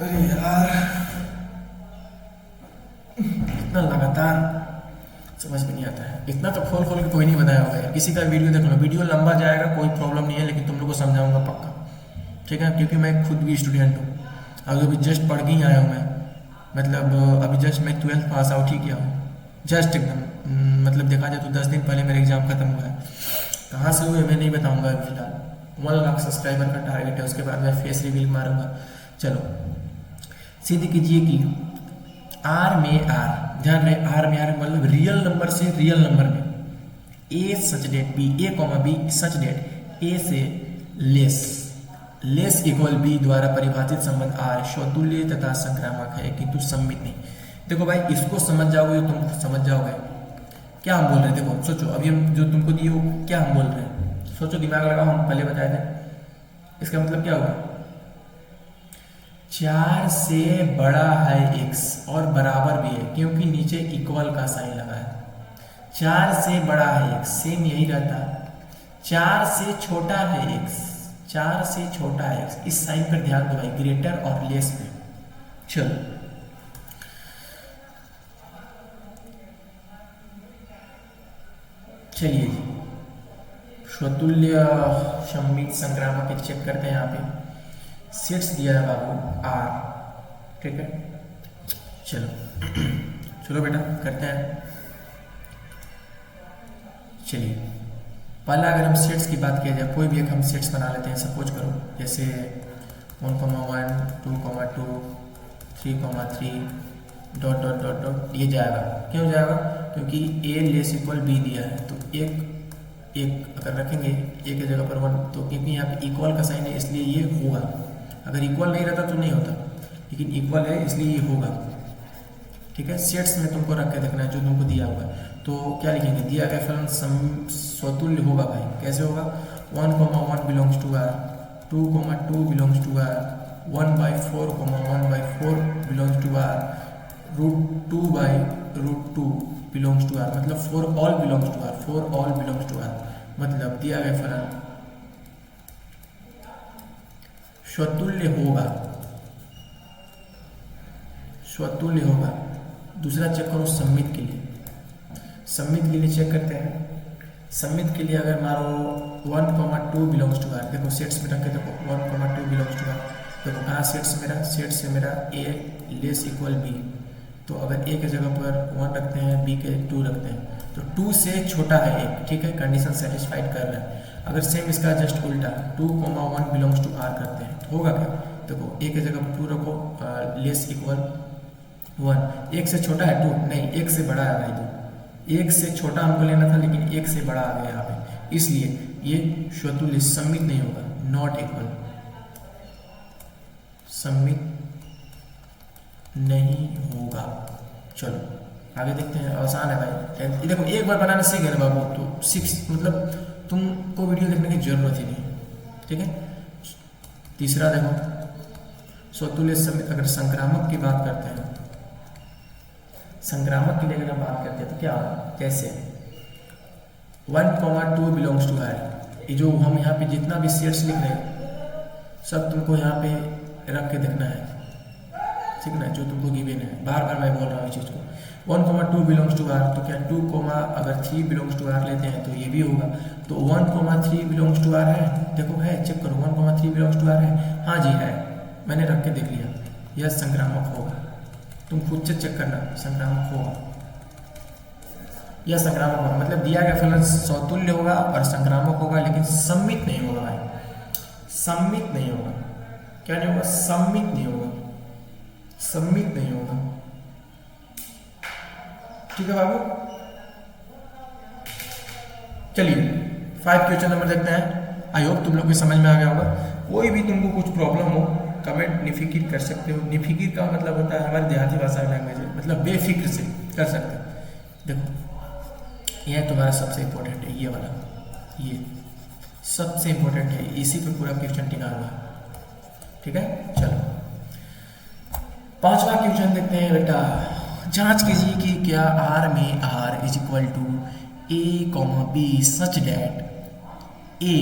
अरे यार इतना लगातार समझ में नहीं आता है, इतना तो खोल के कोई नहीं बताया होगा यार। किसी का वीडियो देख लो, वीडियो लंबा जाएगा कोई प्रॉब्लम नहीं है, लेकिन तुम लोग को समझाऊंगा पक्का, ठीक है, क्योंकि मैं खुद भी स्टूडेंट हूँ। अभी अभी जस्ट पढ़ के ही आया हूँ मैं, मतलब अभी जस्ट मैं 12th पास आउट ही किया हूँ, जस्ट एकदम, मतलब देखा जाए तो 10 दिन पहले मेरा एग्जाम खत्म हुआ है। कहाँ से हुए मैं नहीं बताऊँगा अभी फिलहाल। 1 लाख सब्सक्राइबर का टारगेट है, उसके बाद मैं फेस रिवील मारूंगा। चलो सिद्ध कीजिए कि R में R, ध्यान रहे R में R मतलब रियल नंबर से रियल नंबर में A such that B, A, B such that A से लेस इक्वल B द्वारा परिभाषित संबंध R स्वतुल्य तथा संक्रामक है, किंतु सम्मित नहीं। देखो भाई इसको समझ जाओगे तुम समझ जाओगे, क्या हम बोल रहे हैं, देखो सोचो, अभी हम जो तुमको दिए वो क्या हम बोल रहे हैं, सोचो, दिमाग लगाओ, हम पहले बताए थे। इसका मतलब क्या होगा, 4 से बड़ा है x और बराबर भी है, क्योंकि नीचे इक्वल का साइन लगा है। 4 से बड़ा है x, सेम यही रहता है। 4 से छोटा है x, 4 से छोटा है x, इस साइन पर ध्यान दो भाई, ग्रेटर और लेस पे। चलो चलिए जी, स्वतुल्य सममित संक्रामक एक चेक करते हैं। यहाँ पे सेट्स दिया है बाबू आर, ठीक है। चलो चलो बेटा करते हैं। चलिए पहला अगर हम सेट्स की बात किया जाए, कोई भी एक हम सेट्स बना लेते हैं। सपोज करो जैसे 1,1 2,2 3,3 डॉट डॉट डॉट डॉट, ये जाएगा। क्यों जाएगा, क्योंकि ए लेस इक्वल बी दिया है, तो एक अगर रखेंगे ए की जगह पर 1, तो क्योंकि यहाँ पे इक्वल का साइन है इसलिए ये होगा। अगर इक्वल नहीं रहता तो नहीं होता, लेकिन इक्वल है इसलिए ये होगा, ठीक है। सेट्स में तुमको रख के देखना है जो तुमको दिया हुआ है। तो क्या लिखेंगे, दिया गया फलन स्वतुल्य होगा भाई। कैसे होगा, 1,1 belongs to R, 2,2 belongs to R, 1/4, 1/4 belongs to R, √2/√2 belongs to R, मतलब 4 all belongs to R, 4 all belongs to R. मतलब दिया गया फलन स्वतुल्य होगा, स्वतुल्य होगा। दूसरा चेक करो सममित के लिए। सममित के लिए चेक करते हैं। सममित के लिए अगर मारो 1,2 बिलोंग्स टू आर, देखो सेट्स में रख के देखो 1,2 बिलोंग्स टू आर। देखो कहाँ सेट्स मेरा, सेट्स से मेरा ए लेस इक्वल बी, तो अगर ए के जगह पर 1 रखते हैं, बी के 2 रखते हैं, तो 2 से छोटा है एक, ठीक है, कंडीशन सेटिस्फाइड कर रहा है। अगर सेम इसका जस्ट उल्टा 2,1 बिलोंग्स टू आर करते हैं तो होगा क्या, देखो ए के जगह पर 2 रखो, लेस इक्वल 1, एक से छोटा है 2 नहीं, एक से बड़ा है भाई 2, एक से छोटा हमको लेना था लेकिन एक से बड़ा आ गया यहाँ पे, इसलिए ये स्वतुल्य सममित नहीं होगा, नॉट इक्वल, सममित नहीं होगा। चलो आगे देखते हैं, आसान है भाई। देखो एक बार बनाना सीख गए ना बाबू, तो मतलब तुमको वीडियो देखने की जरूरत ही नहीं, ठीक है। तीसरा देखो स्वतुल्य सममित, अगर संक्रामक की बात करते हैं, संक्रामक के लिए अगर हम बात करते हैं तो क्या होगा, कैसे 1,2 बिलोंग्स टू आर, ये जो हम यहाँ पे जितना भी सेट्स लिख रहे हैं सब तुमको यहाँ पे रख के देखना है, ठीक ना, जो तुमको गिवन है। बार बार मैं बोल रहा हूँ इस चीज़ को। 1,2 बिलोंग्स टू आर, तो क्या 2, अगर 3 बिलोंग्स टू आर लेते हैं तो ये भी होगा। तो 1,3 बिलोंग्स टू आर है, देखो है, चेक करो 1,3 बिलोंग्स टू आर है, हाँ जी है, मैंने रख के देख लिया, यह संक्रामक होगा। तुम खुद से चेक करना, संक्रामक होगा या संक्रामक होगा, मतलब दिया गया फलन स्वतुल्य होगा और संक्रामक होगा, लेकिन सममित नहीं होगा भाई, सममित नहीं होगा। क्या नहीं होगा, सममित नहीं होगा, सममित नहीं होगा, ठीक है बाबू। चलिए 5 क्वेश्चन नंबर देखते हैं। आई होप तुम लोग को समझ में आ गया होगा। कोई भी तुमको कुछ प्रॉब्लम हो कमेंट निफिकिर कर सकते हो। निफिकिर का मतलब होता है हमारी देहाती भाषा लैंग्वेज है, मतलब बेफिक्र से कर सकते हो। देखो यह तुम्हारा सबसे इंपॉर्टेंट है, ये वाला, ये सबसे इंपॉर्टेंट है, इसी पे पूरा क्वेश्चन टिका हुआ है, ठीक है। चलो 5वां क्वेश्चन देखते हैं बेटा। जांच कीजिए कि क्या आर में R is equal to a, b such that a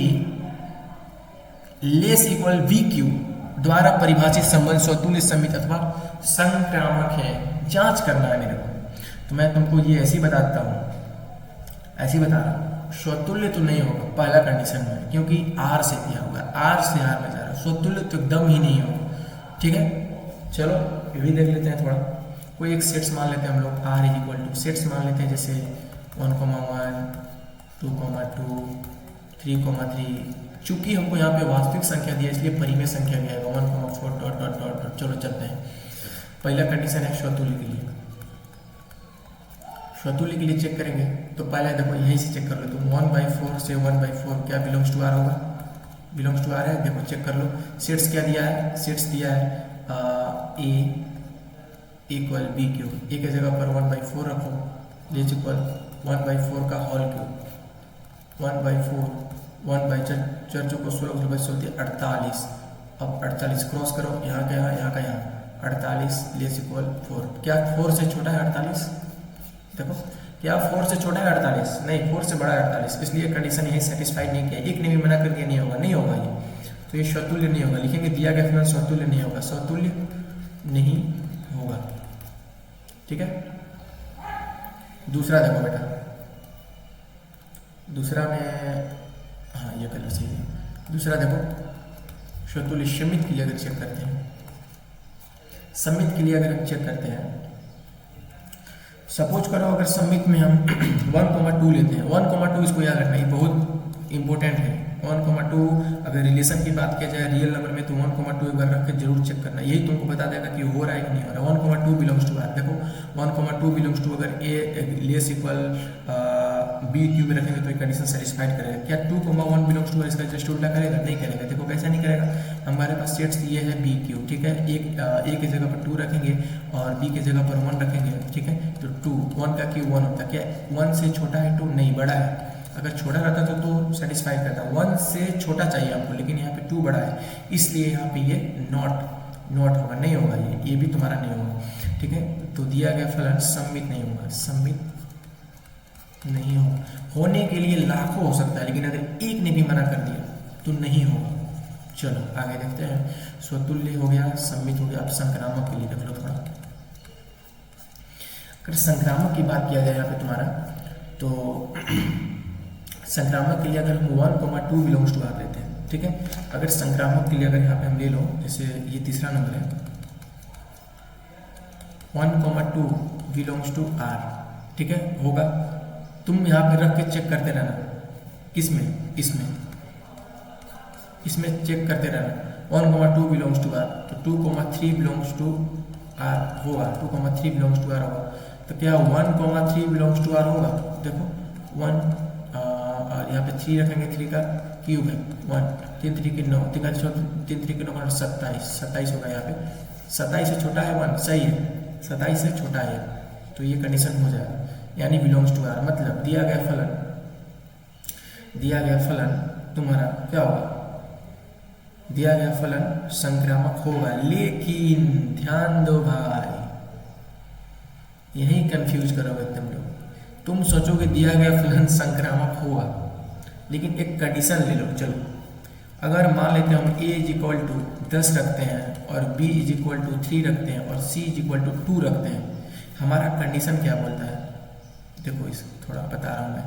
less equal b Q द्वारा परिभाषित संबंध स्वतुल्य सममित अथवा संक्रामक है। जांच करना है मेरे को, तो मैं तुमको ये ऐसे ही बताता हूँ, ऐसे ही बता रहा हूँ। स्वतुल्य तो नहीं होगा पहला कंडीशन में, क्योंकि आर से दिया होगा, आर से आर में जा रहा है, स्वतुल्य तो एकदम ही नहीं होगा, ठीक है। चलो ये भी देख लेते हैं थोड़ा। कोई एक सेट्स मान लेते हैं हम लोग, R is equal to sets मान लेते हैं, जैसे 1,1 2,2 3,3। चूंकि हमको यहाँ पे वास्तविक संख्या दिया इसलिए परिमेय संख्या भी आएगा 1,4 डॉट डॉट डॉट डॉट। चलो चलते हैं। पहला कंडीशन है स्वतुल्य के लिए, स्वतुल्य के लिए चेक करेंगे तो पहले देखो यहीं से चेक कर लो तुम, 1/4 से 1/4 क्या बिलोंग्स टू आर होगा, बिलोंग्स टू आर है। देखो चेक कर लो, सेट्स क्या दिया है, सेट्स दिया है a इक्वल b क्यू, ए के जगह पर 1/4 रखो, लेस इक्वल 1/4 का होल क्यूब 1/4 1/4 चौको 16 48। अब 48 क्रॉस करो, यहाँ का यहाँ का यहाँ 48 लेस इक्वल 4। क्या 4 से छोटा है 48? देखो क्या 4 से छोटा है 48? नहीं, 4 से बड़ा है 48। इसलिए कंडीशन यही सेटिस्फाइड नहीं किया। एक ने भी मना कर दिया नहीं होगा, नहीं होगा ये, तो ये स्वतुल्य नहीं होगा। लिखेंगे दिया गया फलन स्वतुल्य नहीं होगा, स्वतुल्य नहीं होगा। ठीक है, दूसरा देखो बेटा, दूसरा में हाँ ये कलर सही है। दूसरा देखो स्वतुल्य समित के लिए अगर चेक करते हैं, समित के लिए अगर हम चेक करते हैं, सपोज करो अगर समित में हम 1,2 लेते हैं। 1,2 इसको याद रखना, ये बहुत इंपॉर्टेंट है। 1,2 अगर रिलेशन की बात किया जाए रियल नंबर में तो 1,2 एक बार रख के जरूर चेक करना, यही तुमको बता देगा कि हो रहा है कि नहीं हो रहा। 1,2 बिलोंग्स टू आर। देखो 1,2 बिलोंग्स टू, अगर ए लेस इक्वल बी क्यू में रखेंगे तो ये कंडीशन सेटिस्फाइड करेगा। क्या 2,1 बिलोंग्स टू आर इसका जस्ट उल्टा करेगा? नहीं करेगा। देखो कैसा नहीं करेगा, हमारे पास सेट्स ये है बी क्यू, ठीक है। एक ए की जगह पर 2 रखेंगे और बी की जगह पर 1 रखेंगे, ठीक है। तो 2 1 का क्यू 1 होता है। क्या 1 से छोटा है 2? नहीं, बड़ा है। अगर छोटा रहता तो सेटिस्फाई करता। 1 से छोटा चाहिए आपको, लेकिन यहाँ पे 2 बड़ा है, इसलिए यहाँ पे ये नॉट होगा, नहीं होगा, ये भी तुम्हारा नहीं होगा। ठीक है, तो दिया गया फलन सम्मित नहीं होगा, सम्मित नहीं होगा। होने के लिए लाखों हो सकता है, लेकिन अगर एक ने भी मना कर दिया तो नहीं होगा। चलो आगे देखते हैं। स्वतुल्य हो गया, सम्मित हो गया। अब संक्रामक के लिए देख लो थोड़ा। अगर संक्रामक की बात किया जाए यहाँ पे तुम्हारा, तो संक्रामक के लिए अगर हम 1,2 बिलोंग्स टू आर लेते हैं, ठीक है। अगर संक्रामक के लिए अगर यहाँ पे हम ले लो, जैसे ये तीसरा नंबर है 1,2 बिलोंग्स टू आर, ठीक है, होगा। तुम यहाँ पे रख के चेक करते रहना, किसमें? इसमें चेक करते रहना। 1,2 बिलोंग्स टू आर, तो 2,3 बिलोंग्स टू आर होगा, 2,3 बिलोंग्स टू आर होगा। तो क्या 1,3 बिलोंग्स टू आर होगा? देखो 1 और यहाँ पे 3 रखेंगे, 3 का क्यूब है 1, 3 3 के 9, 3 3 के 9 27 होगा। यहाँ पे 27 से छोटा है 1, सही है, 27 से छोटा है, तो ये कंडीशन हो जाएगा, यानी बिलोंग्स टू आर। मतलब दिया गया फलन तुम्हारा क्या होगा? दिया गया फलन संक्रामक होगा। लेकिन ध्यान दो भाई, यही कंफ्यूज करोगे तुम लोग। तुम सोचोगे दिया गया फलन संक्रामक होगा, लेकिन एक कंडीशन ले लो। चलो अगर मान लेते हैं हम a इज इक्वल टू 10 रखते हैं और b इज इक्वल टू 3 रखते हैं और c इज इक्वल टू 2 रखते हैं, हमारा कंडीशन क्या बोलता है? देखो इस थोड़ा बता रहा हूं मैं,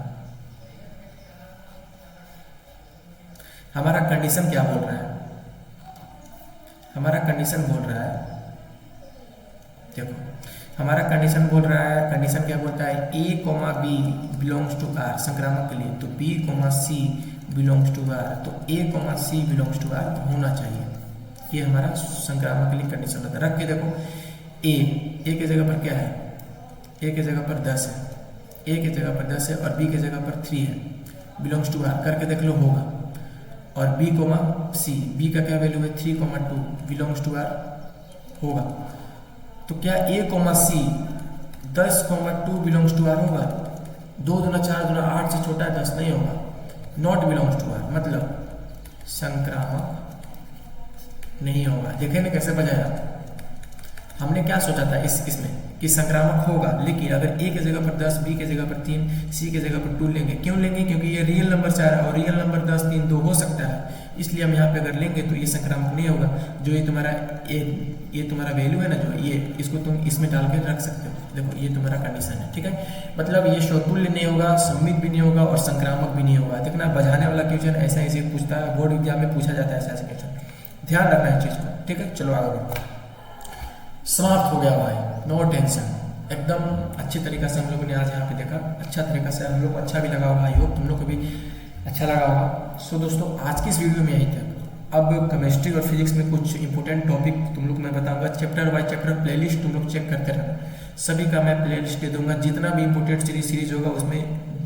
हमारा कंडीशन क्या बोल रहा है? हमारा कंडीशन बोल रहा है, देखो हमारा कंडीशन बोल रहा है, कंडीशन क्या बोलता है? a, b belongs to r संक्रामक के लिए, तो b, c belongs to r, तो a, c belongs to r होना चाहिए। ये हमारा संक्रामक के लिए कंडीशन होता है। रख के देखो, a की जगह पर क्या है? a की जगह पर 10 है, a की जगह पर 10 है और b की जगह पर 3 है, बिलोंग्स टू r करके देख लो, होगा। और b, c, b का क्या वैल्यू है? 3,2 बिलोंग्स टू r, होगा। तो क्या a, c 10,2 belongs to r होगा? 2 दूना 4 दूना 8 से छोटा है 10, नहीं होगा, नॉट बिलोंग्स टू r, मतलब संक्रामक नहीं होगा। देखें ना कैसे बजाया, हमने क्या सोचा था इसमें कि संक्रामक होगा, लेकिन अगर a की जगह पर 10, b की जगह पर 3, c की जगह पर 2 लेंगे। क्यों लेंगे? क्योंकि ये रियल नंबर से आ रहा है और रियल नंबर 10, 3, 2 हो सकता है, इसलिए हम यहाँ पे अगर लेंगे तो ये संक्रामक नहीं होगा। जो ये तुम्हारा वैल्यू है ना, जो ये, इसको तुम इसमें डाल के रख सकते हो। देखो ये तुम्हारा कंडीशन है, ठीक है। मतलब ये स्वतुल्य नहीं होगा, सम्मित भी नहीं होगा और संक्रामक भी नहीं होगा। देखना बजाने वाला क्वेश्चन ऐसे पूछता है, बोर्ड एग्जाम में पूछा जाता है ऐसा क्वेश्चन, ध्यान रखना इस चीज को, ठीक है। चलो आगे बढ़ो। समाप्त हो गया भाई, नो टेंशन, एकदम अच्छे तरीके से हम लोगों ने आज यहाँ पे देखा। अच्छा तरीका से हम लोग अच्छा भी लगा होगा, आई होप तुम लोग को भी अच्छा लगा होगा। सो दोस्तों आज की इस वीडियो में यही था। अब केमिस्ट्री और फिजिक्स में कुछ इंपॉर्टेंट टॉपिक तुम लोग मैं बताऊंगा, चैप्टर बाय चैप्टर प्लेलिस्ट तुम लोग चेक करते रहना। सभी का मैं प्लेलिस्ट दे दूंगा, जितना भी इंपॉर्टेंट सीरीज होगा उसमें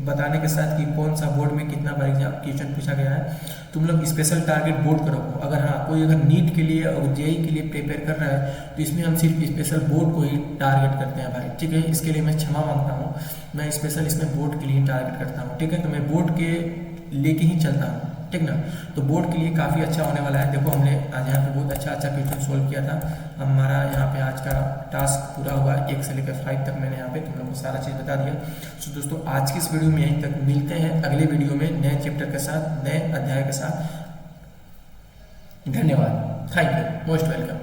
बताने के साथ कि कौन सा बोर्ड में कितना बार एग्जाम क्वेश्चन पूछा गया है। तुम लोग स्पेशल टारगेट बोर्ड का रखो। अगर हाँ कोई अगर नीट के लिए और जेई के लिए प्रिपेयर कर रहा है तो इसमें हम सिर्फ स्पेशल बोर्ड को ही टारगेट करते हैं भाई, ठीक है। इसके लिए मैं क्षमा मांगता हूँ, मैं स्पेशल इसमें बोर्ड के लिए टारगेट करता हूँ, ठीक है। तो मैं बोर्ड के लेके ही चलता हूँ, ठीक ना। तो बोर्ड के लिए काफ़ी अच्छा होने वाला है। देखो हमने आज यहाँ पे बहुत अच्छा क्वेश्चन सोल्व किया था। हमारा यहाँ पे आज का टास्क पूरा हुआ, 1 से लेकर 5 तक मैंने यहाँ पे तुम लोगों को सारा चीज़ बता दिया। सो दोस्तों आज की इस वीडियो में यहीं तक, मिलते हैं अगले वीडियो में नए चैप्टर के साथ, नए अध्याय के साथ। धन्यवाद, थैंक यू, मोस्ट वेलकम।